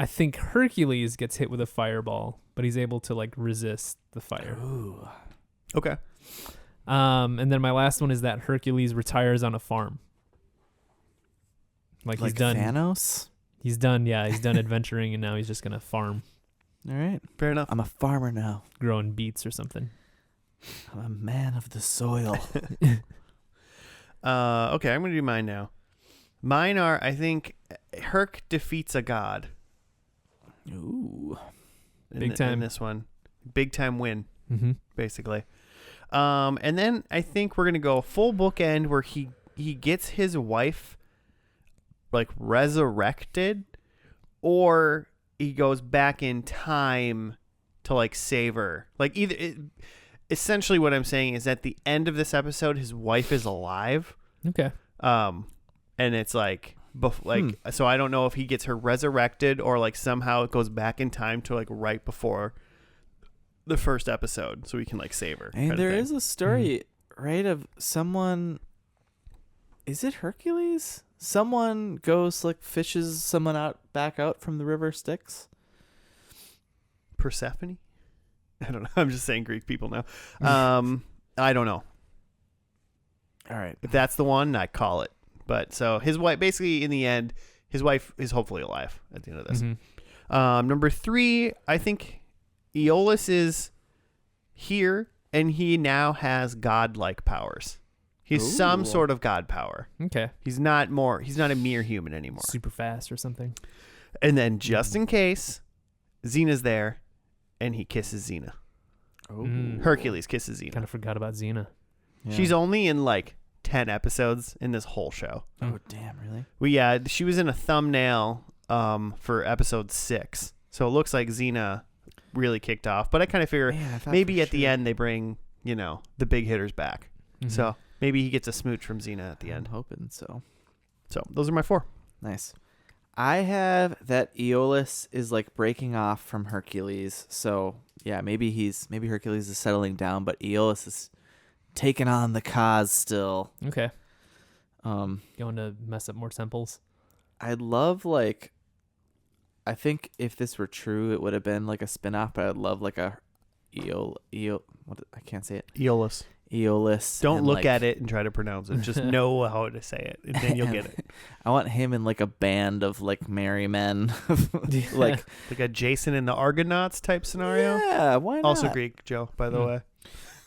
I think Hercules gets hit with a fireball, but he's able to like resist the fire. Ooh. Okay. And then my last one is that Hercules retires on a farm. Like he's done. Thanos? He's done. Yeah, he's done adventuring, and now he's just gonna farm, All right. Fair enough. I'm a farmer now. growing beets or something. I'm a man of the soil. Okay, I'm going to do mine now. Mine are, I think, Herc defeats a god. Ooh. Big time. In this one. Big time win, Mm-hmm. basically. And then I think we're going to go full bookend where he gets his wife like resurrected, or he goes back in time to like save her. Like essentially what I'm saying is at the end of this episode, his wife is alive. Okay. And it's like so I don't know if he gets her resurrected or like somehow it goes back in time to like right before the first episode so we can like save her. And there is a story, right, of someone. Is it Hercules? Someone goes like fishes someone back out from the river Styx. Persephone? I don't know. I'm just saying Greek people now. I don't know. All right. If that's the one, I call it. But so his wife, basically in the end, his wife is hopefully alive at the end of this. Mm-hmm. Number 3, I think Aeolus is here and he now has godlike powers. He has some sort of god power. Okay. He's not a mere human anymore. Super fast or something. And then just in case, Xena's there and he kisses Xena. Mm. Hercules kisses Xena. Kind of forgot about Xena. Yeah. She's only in like 10 episodes in this whole show. Oh damn! Really? She was in a thumbnail for episode 6. So it looks like Xena really kicked off. But I kind of figure maybe at the end they bring, the big hitters back. Mhm. So maybe he gets a smooch from Xena at the I'm end. hoping so. So those are my 4. Nice. I have that Aeolus is like breaking off from Hercules. So yeah, maybe Hercules is settling down, but Aeolus is taking on the cause still. Okay. Um, Going to mess up more temples. I'd love I think if this were true, it would have been like a spinoff, but I'd love like a I can't say it. Aeolus. Aeolus. Don't and, look like, at it and try to pronounce it. Just know how to say it, and then you'll get it. I want him in like a band of like merry men, like Like a Jason and the Argonauts type scenario. Yeah, why not? Also Greek, Joe, by the way.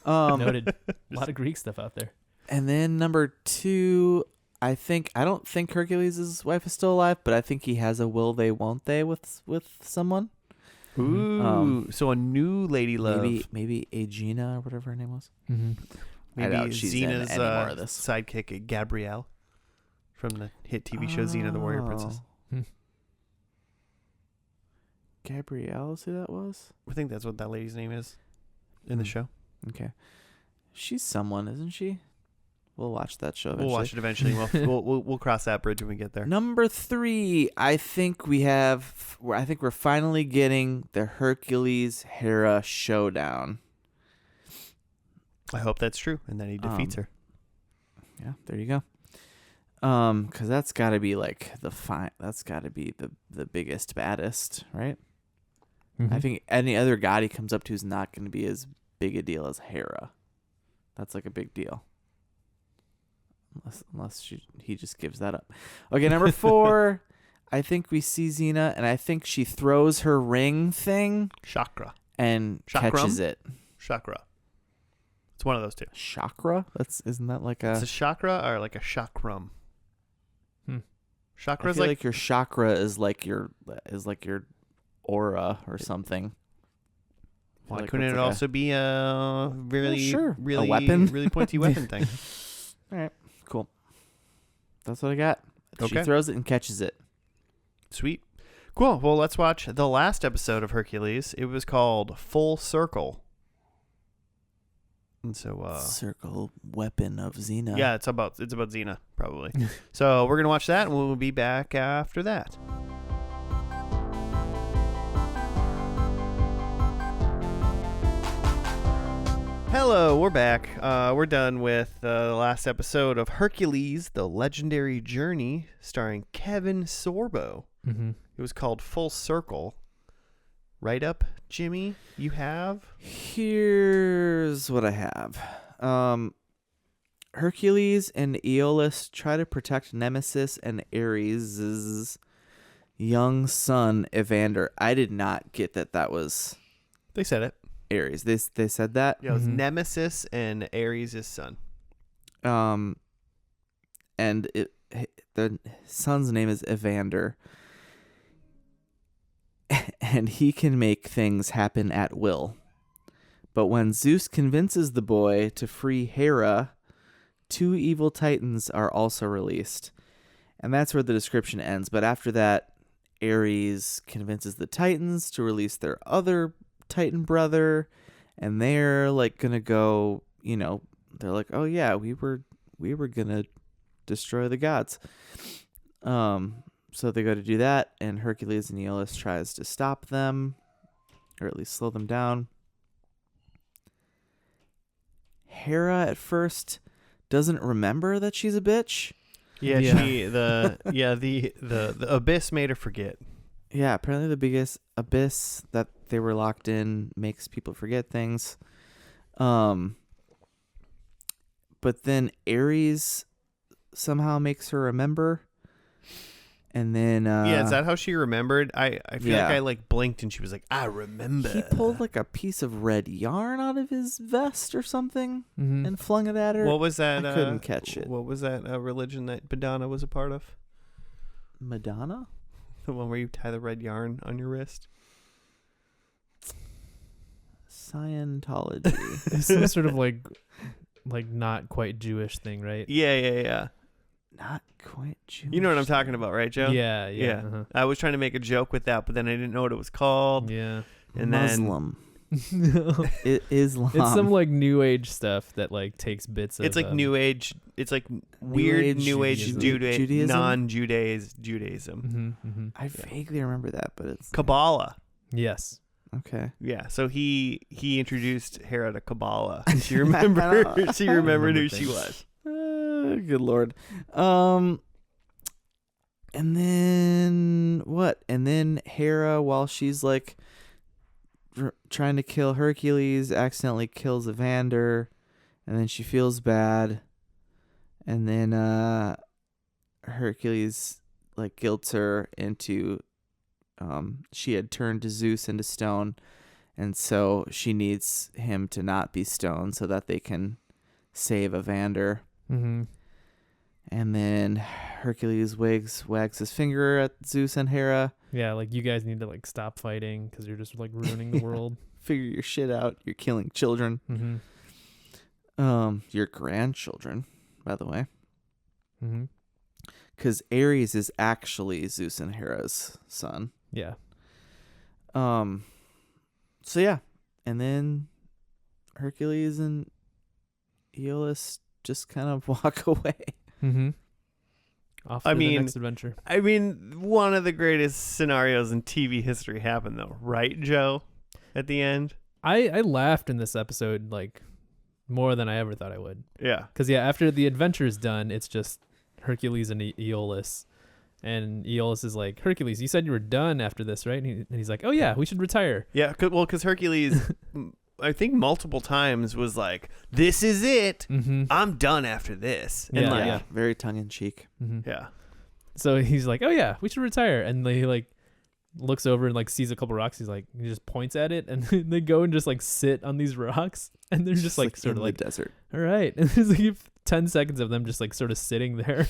Noted. A lot of Greek stuff out there. And then number 2, I don't think Hercules' wife is still alive, but I think he has a will they won't they with someone. Ooh, so a new lady love. Maybe Aegina or whatever her name was. Mm-hmm. I doubt Maybe she's Xena's in any more of this. sidekick, Gabrielle, from the hit TV show Xena the Warrior Princess. Gabrielle, is who that was? I think that's what that lady's name is in the show. Okay. She's someone, isn't she? We'll watch that show eventually. We'll watch it eventually. We'll cross that bridge when we get there. Number 3, I think we're finally getting the Hercules Hera showdown. I hope that's true, and that he defeats her. Yeah, there you go. Because that's got to be like that's got to be the biggest, baddest, right? Mm-hmm. I think any other god he comes up to is not going to be as big a deal as Hera. That's like a big deal. Unless he just gives that up. Okay, number 4, I think we see Xena, and I think she throws her ring thing. Chakra. And Chakram? catches it. Chakra. It's one of those two. Chakra? Isn't that like a... It's a chakra or like a chakram? Chakra I is feel like your chakra is like your aura or something. Why like couldn't that's it like also be a really, really, a weapon? really pointy weapon thing? All right, cool. That's what I got. Okay. She throws it and catches it. Sweet. Cool. Well, let's watch the last episode of Hercules. It was called Full Circle. And so circle weapon of Xena. yeah, it's about Xena, probably. So we're gonna watch that, and we'll be back after that. Hello, we're back. We're done with the last episode of Hercules, The Legendary Journey, starring Kevin Sorbo. Mm-hmm. It was called Full Circle. Right up, Jimmy, you have? Here's what I have. Hercules and Aeolus try to protect Nemesis and Ares' young son, Evander. I did not get that was... They said it. Ares. They said that? Yeah, it was Nemesis and Ares' son. And the son's name is Evander. And he can make things happen at will. But when Zeus convinces the boy to free Hera, 2 evil titans are also released. And that's where the description ends. But after that, Ares convinces the titans to release their other titan brother. And they're like going to go, they're like, oh yeah, we were going to destroy the gods. So they go to do that, and Hercules and Aeolus tries to stop them, or at least slow them down. Hera at first doesn't remember that she's a bitch. Yeah, the abyss made her forget. Yeah, apparently the biggest abyss that they were locked in makes people forget things. But then Ares somehow makes her remember. And then is that how she remembered? I feel like I blinked and she was like, I remember. He pulled like a piece of red yarn out of his vest or something and flung it at her. What was that? I couldn't catch it. What was that religion that Madonna was a part of? Madonna? The one where you tie the red yarn on your wrist? Scientology. It's some sort of like not quite Jewish thing, right? Yeah. Not quite Jewish. You know what I'm talking about, right, Joe? Yeah. Uh-huh. I was trying to make a joke with that, but then I didn't know what it was called. Yeah. And Muslim. No. Islam. It's some like new age stuff that like takes bits of... It's like new age. It's like weird new age Judaism? non-Judaism. I vaguely remember that, but it's... Kabbalah. Yes. Okay. Yeah, so he introduced Hera to Kabbalah. She remembered. She remembered who she was. Good Lord. And then what? And then Hera, while she's like trying to kill Hercules, accidentally kills Evander, and then she feels bad. And then Hercules like guilts her into she had turned Zeus into stone, and so she needs him to not be stone so that they can save Evander. Mm-hmm. And then Hercules wags his finger at Zeus and Hera. Yeah, like you guys need to like stop fighting because you're just like ruining the world. Figure your shit out. You're killing children. Mm-hmm. Your grandchildren, by the way. Mm-hmm. Because Ares is actually Zeus and Hera's son. Yeah. So yeah, and then Hercules and Aeolus just kind of walk away. Mm-hmm. Off to the next adventure. I mean, one of the greatest scenarios in TV history happened, though, right, Joe? At the end, I laughed in this episode like more than I ever thought I would. Yeah, because after the adventure is done, it's just Hercules and Aeolus. And Aeolus is like, Hercules, you said you were done after this, right? And he's like, oh yeah, we should retire. Yeah, because Hercules, I think multiple times was like, this is it. Mm-hmm. I'm done after this. And Yeah. Very tongue-in-cheek. Mm-hmm. Yeah. So he's like, oh yeah, we should retire. And he like looks over and like sees a couple rocks. He's like, he just points at it, and they go and just like sit on these rocks. And they're just like sort of like, desert. all right. And there's like 10 seconds of them just like sort of sitting there.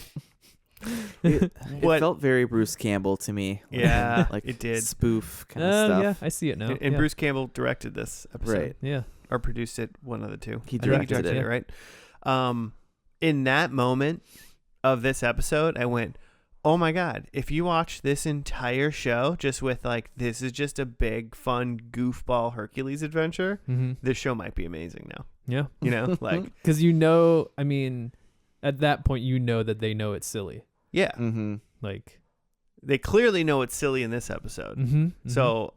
It felt very Bruce Campbell to me. Yeah, like it did. Spoof kind of stuff. Yeah, I see it now. And yeah. Bruce Campbell directed this episode. Right. Yeah. Or produced it, one of the two. He I think directed it, right? In that moment of this episode, I went, oh my God, if you watch this entire show just with like, this is just a big, fun, goofball Hercules adventure, this show might be amazing now. Yeah. You know, like. Because I mean, at that point, that they know it's silly. Yeah. Mm-hmm. Like. They clearly know it's silly in this episode. Mm-hmm. Mm-hmm. So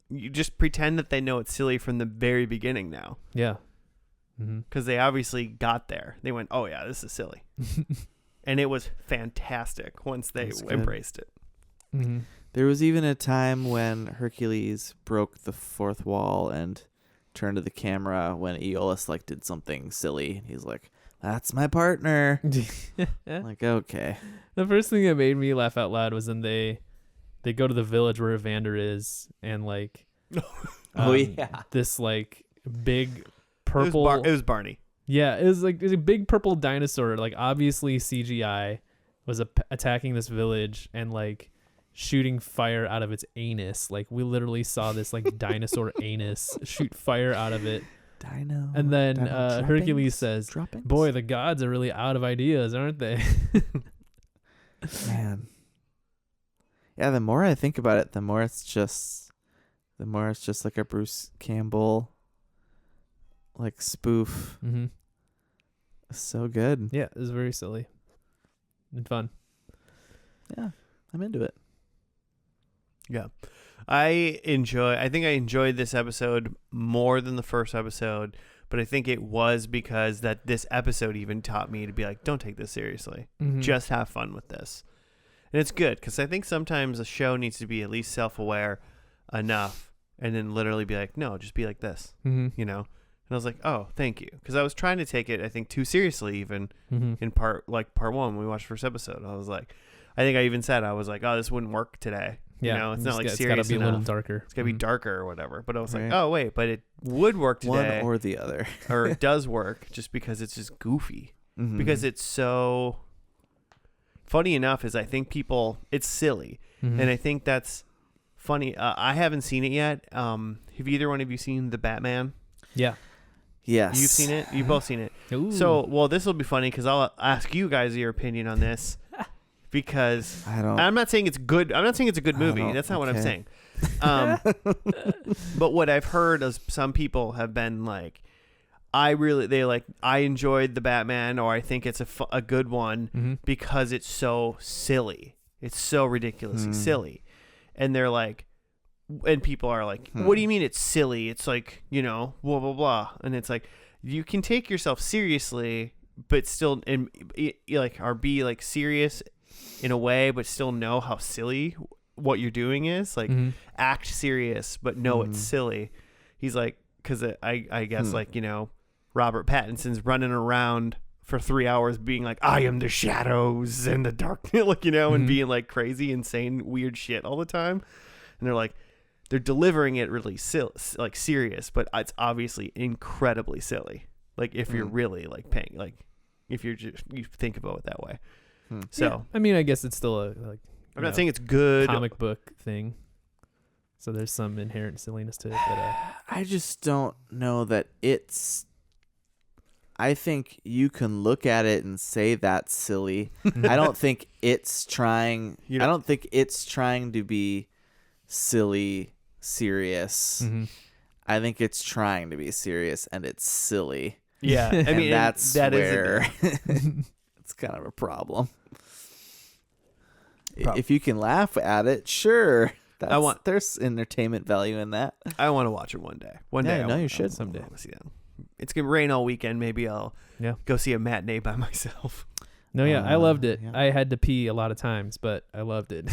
you just pretend that they know it's silly from the very beginning now. Yeah. Because they obviously got there. They went, oh yeah, this is silly. And it was fantastic once they embraced it. Mm-hmm. There was even a time when Hercules broke the fourth wall and turned to the camera when Aeolus like did something silly. He's like, that's my partner. Like, okay. The first thing that made me laugh out loud was when they go to the village where Evander is, and like this like big purple It was Barney. Yeah, it was a big purple dinosaur, like obviously CGI, was attacking this village and like shooting fire out of its anus. Like we literally saw this like dinosaur anus shoot fire out of it. Dino. And then Dino Hercules says, droppings? boy, the gods are really out of ideas, aren't they? Man. Yeah, the more I think about it, the more it's just like a Bruce Campbell like spoof. Mm-hmm. So good. Yeah, it was very silly and fun. Yeah, I'm into it. Yeah. I think I enjoyed this episode more than the first episode, but I think it was because that this episode even taught me to be like, don't take this seriously. Mm-hmm. Just have fun with this. And it's good because I think sometimes a show needs to be at least self-aware enough and then literally be like, no, just be like this, you know? And I was like, oh, thank you. Because I was trying to take it, I think, too seriously even in part one when we watched the first episode. I was like, I think I even said, I was like, oh, this wouldn't work today. Yeah, you know, it's not like it's serious gotta be enough. a little darker. It's got to be darker or whatever. But I was like, Right. oh, wait, but it would work today. One or the other. Or it does work just because it's just goofy. Mm-hmm. Because it's so... Funny enough is I think it's silly. Mm-hmm. And I think that's funny. I haven't seen it yet. Have either one of you seen The Batman? Yeah. Yes. You've seen it? You've both seen it. Ooh. So, well, this will be funny because I'll ask you guys your opinion on this because I'm not saying it's good. I'm not saying it's a good movie. That's not what I'm saying. But what I've heard is some people have been like, I enjoyed The Batman, or I think it's a good one because it's so silly. It's so ridiculously silly. And they're like, and people are like, what do you mean it's silly? It's like, you know, blah, blah, blah. And it's like, you can take yourself seriously, but still, or be like serious in a way, but still know how silly what you're doing is. Like, act serious, but know it's silly. He's like, because I guess, like, you know, Robert Pattinson's running around for 3 hours being like, I am the shadows and the dark, like, you know, and being like crazy, insane, weird shit all the time. And they're like, they're delivering it really like serious, but it's obviously incredibly silly. Like if you're really like paying, like if you think about it that way. Hmm. So Yeah. I mean, I guess it's still I'm not saying it's good. comic book thing. So there's some inherent silliness to it. But, I just don't know that it's. I think you can look at it and say that's silly. I don't think it's trying. I don't think it's trying to be silly, serious. mm-hmm. I think it's trying to be serious, and it's silly. Yeah, I mean that where it's kind of a problem. If you can laugh at it, sure. There's entertainment value in that. I want to watch it one day. One day. No, you should someday. I want to see that. It's gonna rain all weekend. Maybe I'll go see a matinee by myself. No, I loved it. Yeah. I had to pee a lot of times, but I loved it.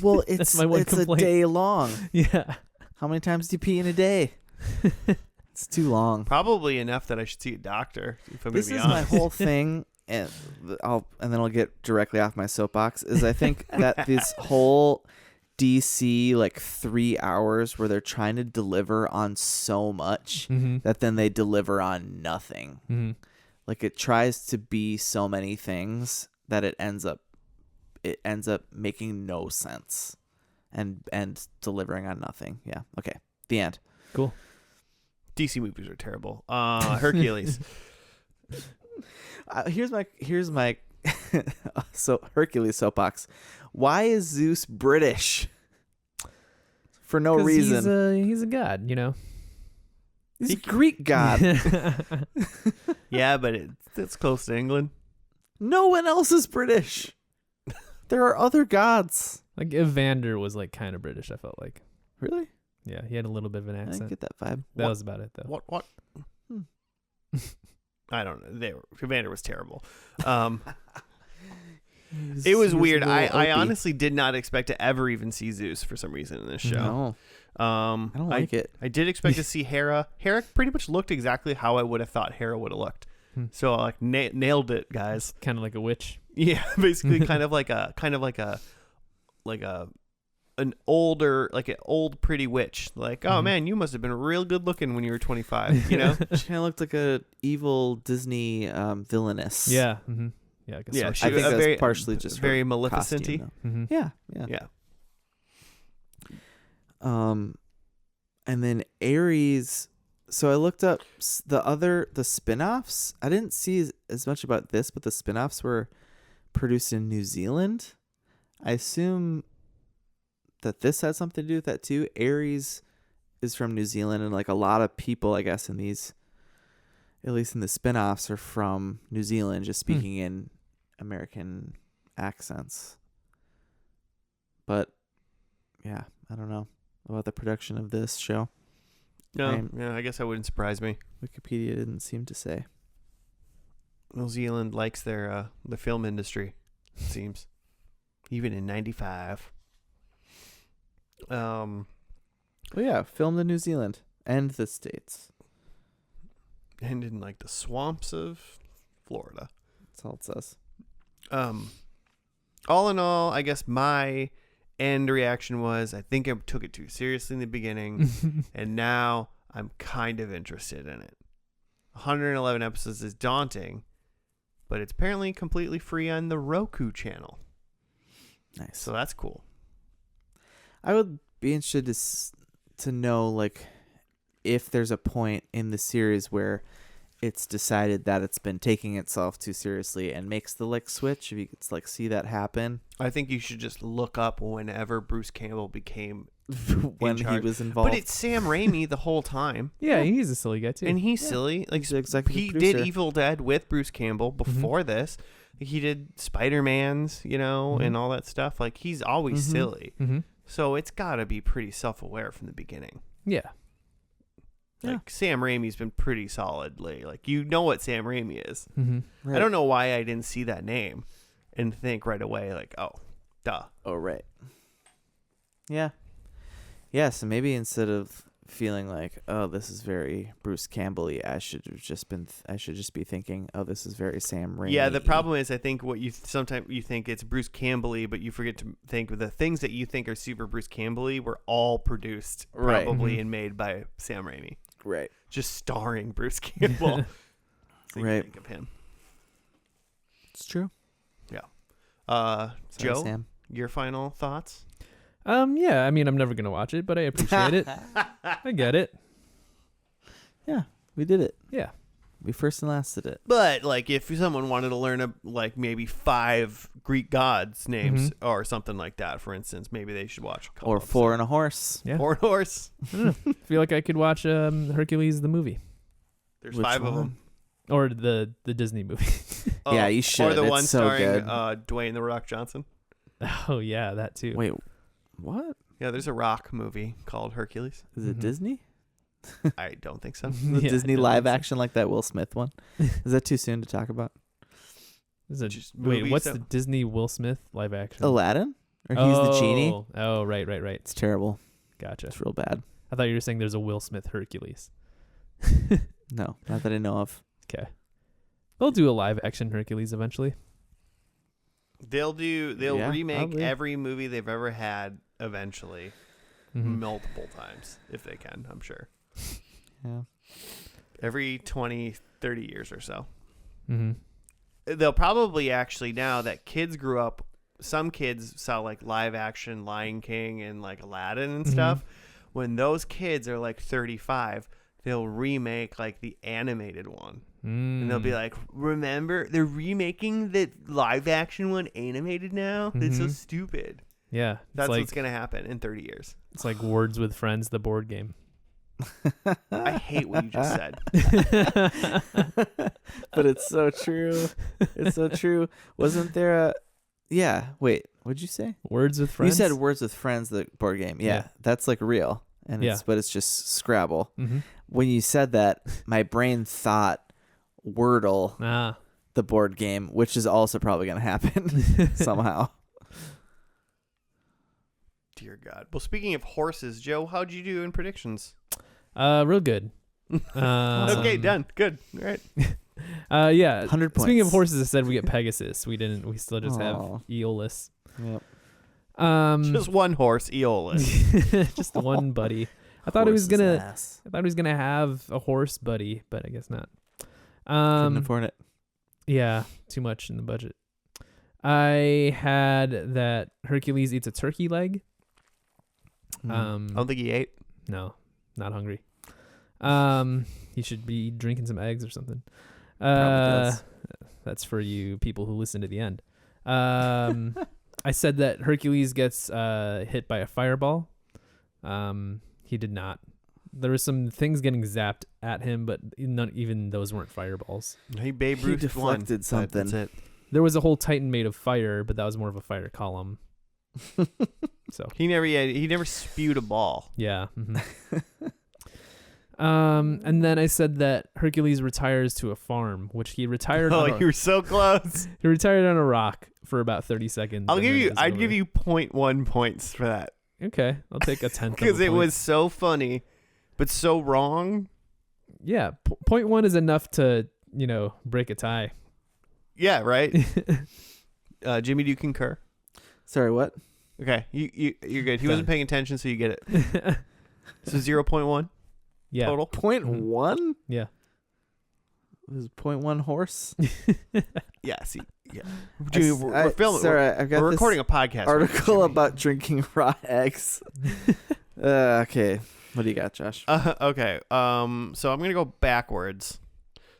Well, That's my one it's complaint. a day long. Yeah. How many times do you pee in a day? It's too long. Probably enough that I should see a doctor. If I'm This gonna is be my honest. whole thing, and then I'll get directly off my soapbox. Is I think that this whole DC 3 hours where they're trying to deliver on so much Mm-hmm. that then they deliver on nothing. Mm-hmm. It tries to be so many things that it ends up making no sense and delivering on nothing. Yeah. Okay. The end. Cool. DC movies are terrible. Hercules. Here's my so Hercules soapbox. Why is Zeus British? For no reason. He's a god, He's a Greek god. Yeah, but it's close to England. No one else is British. There are other gods. Evander was kind of British, I felt like. Really? Yeah, he had a little bit of an I didn't accent. get that vibe. That was about it, though. What? I don't know. Commander was terrible. It was weird. I honestly did not expect to ever even see Zeus for some reason in this show. No. I don't like it. I did expect to see Hera. Hera pretty much looked exactly how I would have thought Hera would have looked. So nailed it, guys. Kind of like a witch. Yeah, basically kind of like an old pretty witch. Oh man, you must have been real good looking when you were 25. She kind of looked like a evil Disney villainess. Yeah. Mm-hmm. Yeah, I guess. Yeah, so. I think that's partially just very her Maleficent-y. costume, Mm-hmm. though. Yeah. And then Ares. So I looked up the spin-offs. I didn't see as much about this, but the spin-offs were produced in New Zealand. I assume that this had something to do with that too. Ares is from New Zealand, and a lot of people, I guess, in these, at least in the spin-offs, are from New Zealand, just speaking in American accents. But yeah, I don't know about the production of this show. No, I guess that wouldn't surprise me. Wikipedia didn't seem to say. New Zealand likes their the film industry, it seems. Even in 95. Well, yeah, filmed in New Zealand and the States. And in the swamps of Florida. That's all it says. All in all, I guess my end reaction was I think I took it too seriously in the beginning, and now I'm kind of interested in it. 111 episodes is daunting, but it's apparently completely free on the Roku channel. Nice. So that's cool. I would be interested to know if there's a point in the series where it's decided that it's been taking itself too seriously and makes the switch. If you could see that happen. I think you should just look up whenever Bruce Campbell became when he was involved. But it's Sam Raimi the whole time. Yeah, he's a silly guy too. And he's silly. He's the executive he producer. did Evil Dead with Bruce Campbell before this. He did Spider-Man's, and all that stuff. He's always silly. Mm-hmm. So it's got to be pretty self-aware from the beginning. Yeah. Sam Raimi's been pretty solidly. You know what Sam Raimi is. Mm-hmm. Right. I don't know why I didn't see that name and think right away, oh, duh. Oh, right. Yeah. Yeah, so maybe instead of feeling oh, this is very Bruce Campbell-y, I should just be thinking, oh, this is very Sam Raimi. Yeah, the problem is I think sometimes you think it's Bruce Campbell-y, but you forget to think the things that you think are super Bruce Campbell-y were all produced probably and made by Sam Raimi. Right. Just starring Bruce Campbell. So you Right. think of him. It's true. Sorry, Joe, Sam. your final thoughts? Yeah, I mean, I'm never gonna watch it, but I appreciate it. I get it. Yeah, we did it. Yeah. We first and last did it. But like, if someone wanted to learn maybe 5 Greek gods names or something like that, for instance, maybe they should watch. A couple Or episodes. 4 and a horse. Yeah. 4 and a horse. I feel like I could watch Hercules the movie There's Which 5 of one? them. or the Disney movie. Yeah, you should. Or the It's one so starring good. Dwayne the Rock Johnson. Oh yeah, that too. Wait, what? Yeah, there's a Rock movie called Hercules. Is it Mhm. Disney? I don't think so. The Yeah, Disney I don't live think so. action like that Will Smith one? Is that too soon to talk about? Is it, Just wait, movies what's that- the Disney Will Smith live action? Aladdin? Or he's the genie? Oh, right. It's terrible. Gotcha. It's real bad. I thought you were saying there's a Will Smith Hercules. No, not that I know of. Okay. They'll do a live action Hercules eventually. They'll Yeah, remake probably. every movie they've ever had eventually, Mhm. multiple times if they can, I'm sure. Yeah. Every 20, 30 years or so. Mhm. They'll probably actually, now that kids grew up, some kids saw like live action Lion King and like Aladdin and stuff. When those kids are like 35, they'll remake like the animated one. And they'll be like, remember, they're remaking the live action one animated now? That's so Mhm. stupid. Yeah. That's it's what's going to happen in 30 years. It's like Words with Friends, the board game. I hate what you just said. But it's so true. It's so true. Wasn't there a... Yeah, wait. What'd you say? Words with Friends? You said Words with Friends, the board game. Yeah, Yeah. that's like real. And Yeah. but it's just Scrabble. Mhm. When you said that, my brain thought Wordle, Ah. the board game, which is also probably going to happen somehow. Dear God. Well, speaking of horses, Joe, how'd you do in predictions? Real good. Okay, done. Good. All right. Yeah. 100 points. Speaking of horses, I said we get Pegasus. We didn't. We still just have Aw. Aeolus. Yep. Just one horse, Aeolus. Just one buddy. I thought he was Horse's gonna. ass. I thought he was gonna have a horse buddy, but I guess not. Couldn't afford it. Yeah, too much in the budget. I had that Hercules eats a turkey leg. Mm. I don't think he ate. No, not hungry. He should be drinking some eggs or something. Probably does. That's for you people who listen to the end. I said that Hercules gets hit by a fireball. He did not. There were some things getting zapped at him, but none, even those weren't fireballs. He Babe He Ruth deflected something. That's it. There was a whole Titan made of fire, but that was more of a fire column. So He never spewed a ball. yeah. Mhm. And then I said that Hercules retires to a farm, which he retired. Oh, on a, you were so close. he retired on a rock for about 30 seconds. I'd and then it was give over. you 0.1 points for that. Okay, I'll take a 10th. Because it was so funny, but so wrong. Yeah, 0.1 is enough to break a tie. Yeah, right? Jimmy, do you concur? Sorry, what? Okay, you're good. He Done. wasn't paying attention, so you get it. So 0.1 Yeah. total. 0.1? Yeah. It was 0.1 horse? Yeah, see, yeah. Jimmy, we're filming. Sorry, I've got We're this recording a podcast. article Jimmy. about drinking raw eggs. Okay. What do you got, Josh? Okay. So I'm gonna go backwards.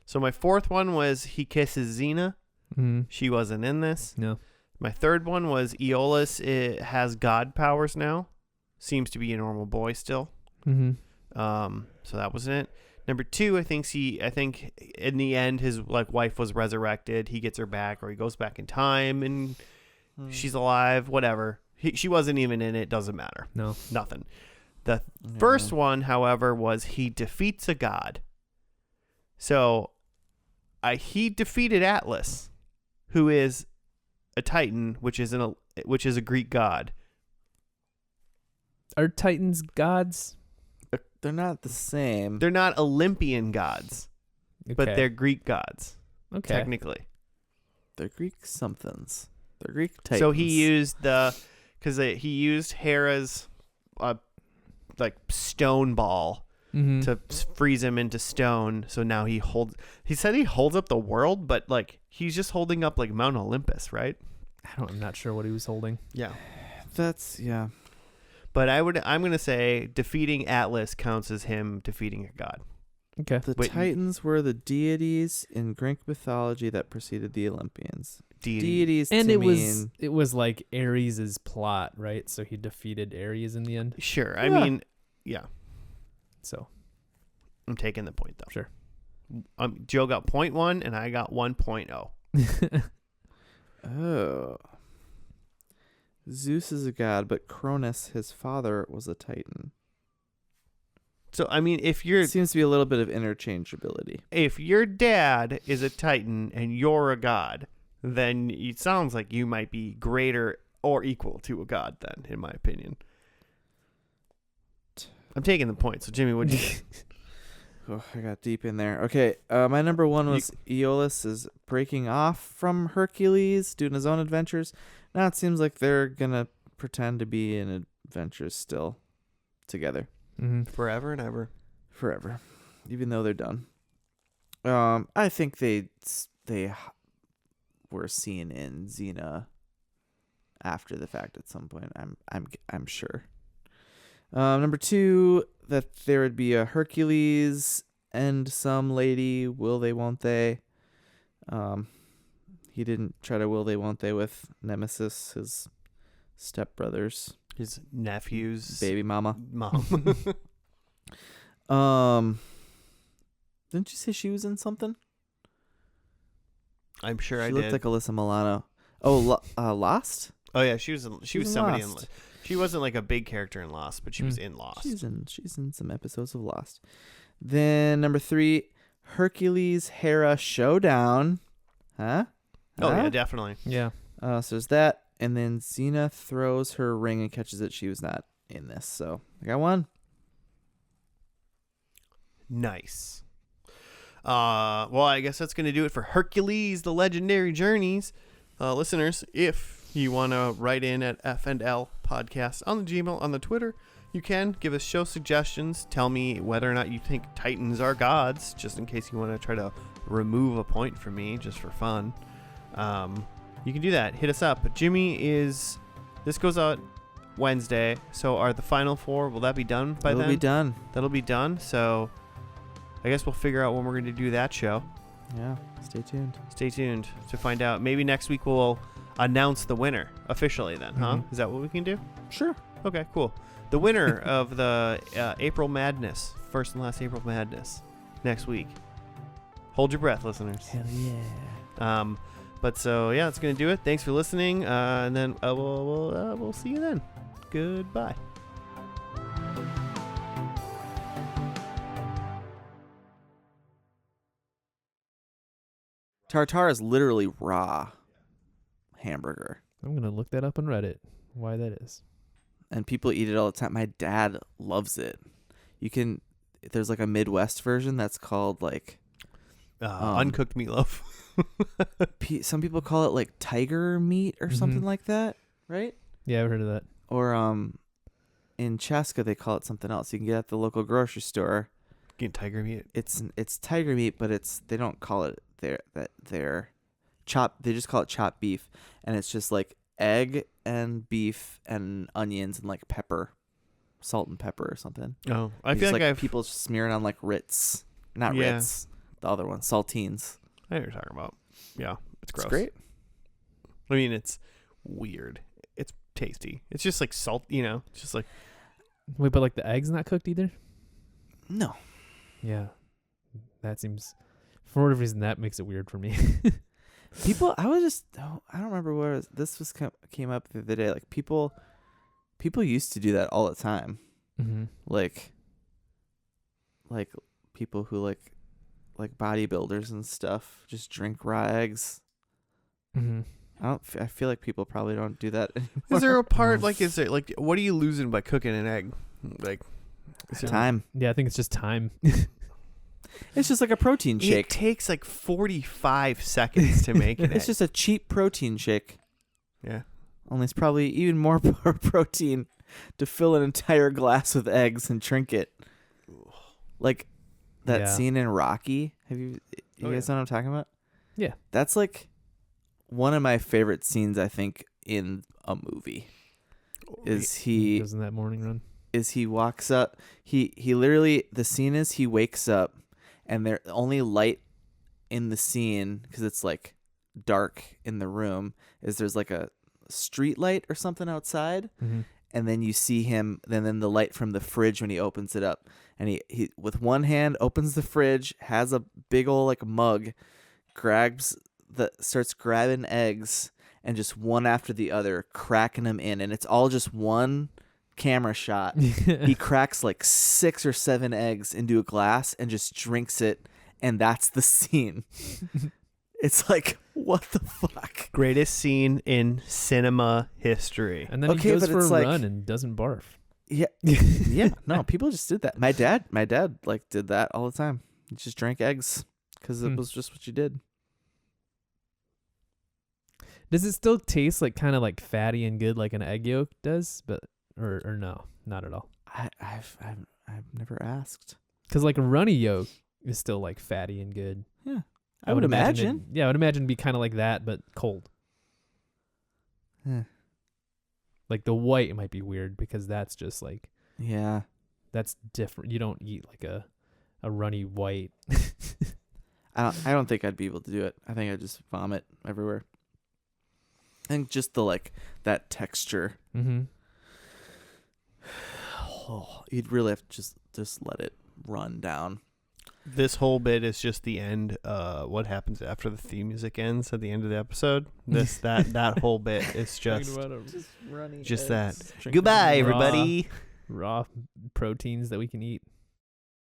So my fourth one was he kisses Xena. Mm-hmm. She wasn't in this. No. My third one was Aeolus. It has god powers now. Seems to be a normal boy still. Mm-hmm. So that wasn't it. Number two, I think in the end his wife was resurrected. He gets her back, or he goes back in time and she's alive. Whatever. She wasn't even in it. Doesn't matter. No. Nothing. The first one, however, was he defeats a god. So, he defeated Atlas, who is a Titan, which is a Greek god. Are Titans gods? They're not the same. They're not Olympian gods, but Okay. they're Greek gods, okay. technically. They're Greek somethings. They're Greek Titans. So he used he used Hera's stone ball to freeze him into stone. So now he said he holds up the world, but like he's just holding up like Mount Olympus, right? I'm not sure what he was holding. Yeah. Yeah. But I'm going to say defeating Atlas counts as him defeating a god. Okay. The Titans were the deities in Greek mythology that preceded the Olympians. Deities and to it was like Ares' plot, right? So he defeated Ares in the end. Sure. I mean, yeah. So I'm taking the point though. Sure. Joe got 0.1 and I got 1.0. Oh. Zeus is a god, but Cronus, his father, was a Titan. So I mean, Seems to be a little bit of interchangeability. If your dad is a Titan and you're a god, then it sounds like you might be greater or equal to a god then, in my opinion. I'm taking the point. So Jimmy, what'd you think? Oh, I got deep in there. Okay, my number one was Aeolus is breaking off from Hercules, doing his own adventures. Now it seems like they're going to pretend to be in adventures still together. Forever and ever. Forever. Even though they're done. I think they were seen in Xena after the fact at some point. I'm sure. Number two, that there would be a Hercules and some lady, will they, won't they? He didn't try to will they, won't they with Nemesis, his stepbrothers. His nephew's baby mom. Didn't you say she was in something? I'm sure she I looked did. like Alyssa Milano. Oh, Lost? Oh yeah, she was somebody in. Lost. She wasn't like a big character in Lost, but she was in Lost. She's in some episodes of Lost. Then number three, Hercules Hera showdown. Huh? Oh yeah, definitely. Yeah. So there's that, and then Xena throws her ring and catches it. She was not in this, so I got one. Nice. Well, I guess that's going to do it for Hercules, the Legendary Journeys. Listeners, if you want to write in at F&L Podcast on the Gmail, on the Twitter, you can give us show suggestions. Tell me whether or not you think Titans are gods, just in case you want to try to remove a point from me, just for fun. You can do that. Hit us up. This goes out Wednesday, so are the final four, will that be done by then? It'll be done. That'll be done, so I guess we'll figure out when we're going to do that show. Yeah, stay tuned. Stay tuned to find out. Maybe next week we'll announce the winner officially then, huh? Is that what we can do? Sure. Okay, cool. The winner of the April Madness, first and last April Madness, next week. Hold your breath, listeners. Hell yeah. But so, yeah, that's going to do it. Thanks for listening, and then we'll see you then. Goodbye. Tartare is literally raw hamburger. I'm going to look that up on Reddit, why that is. And people eat it all the time. My dad loves it. There's like a Midwest version that's called like uncooked meatloaf. Some people call it like tiger meat or something like that, right? Yeah, I've heard of that. Or in Chaska they call it something else. You can get it at the local grocery store. Get tiger meat. It's tiger meat, but they don't call it their chopped. They just call it chopped beef, and it's just like egg and beef and onions and like pepper, salt and pepper or something. Oh, I feel like people smearing on like Ritz, not Ritz, the other one, saltines. I know what you're talking about. Yeah, it's gross. It's great. I mean, it's weird. It's tasty. It's just like salt, It's just like. Wait, but like the egg's not cooked either? No. Yeah, that seems, for whatever reason, that makes it weird for me. I don't remember where this came up the other day. Like people used to do that all the time. Mm-hmm. Like people who like bodybuilders and stuff just drink raw eggs. Mm-hmm. I feel like people probably don't do that anymore. Is there a part what are you losing by cooking an egg? Like time. Yeah, I think it's just time. It's just like a protein shake. It takes like 45 seconds to make it. It's just a cheap protein shake. Yeah. Only it's probably even more protein to fill an entire glass with eggs and drink it. Like that Yeah. scene in Rocky. You Oh, guys know what I'm talking about? Yeah. That's like one of my favorite scenes, I think, in a movie. He goes in that morning run. He walks up. He literally, the scene is he wakes up and the only light in the scene, because it's like dark in the room, is there's like a street light or something outside. Mm-hmm. And then you see him, then the light from the fridge when he opens it up. And he with one hand opens the fridge, has a big old like mug, starts grabbing eggs, and just one after the other, cracking them in. And it's all just one camera shot. He cracks like 6 or 7 eggs into a glass and just drinks it. And that's the scene. It's like, what the fuck? Greatest scene in cinema history. And then he Okay, goes but for a it's like- run and doesn't barf. Yeah. Yeah. No, people just did that. My dad like did that all the time. He just drank eggs because it was just what you did. Does it still taste like kind of like fatty and good like an egg yolk does? But or no, not at all. I've never asked. Because like a runny yolk is still like fatty and good. Yeah. I would imagine. I would imagine it'd be kind of like that, but cold. Yeah. Like the white might be weird because that's just like, Yeah. that's different. You don't eat like a runny white. I don't think I'd be able to do it. I think I'd just vomit everywhere. I think just the like that texture. Mm-hmm. Oh, you'd really have to just let it run down. This whole bit is just the end. What happens after the theme music ends at the end of the episode? That whole bit is just running. that. Goodbye, everybody. Raw proteins that we can eat.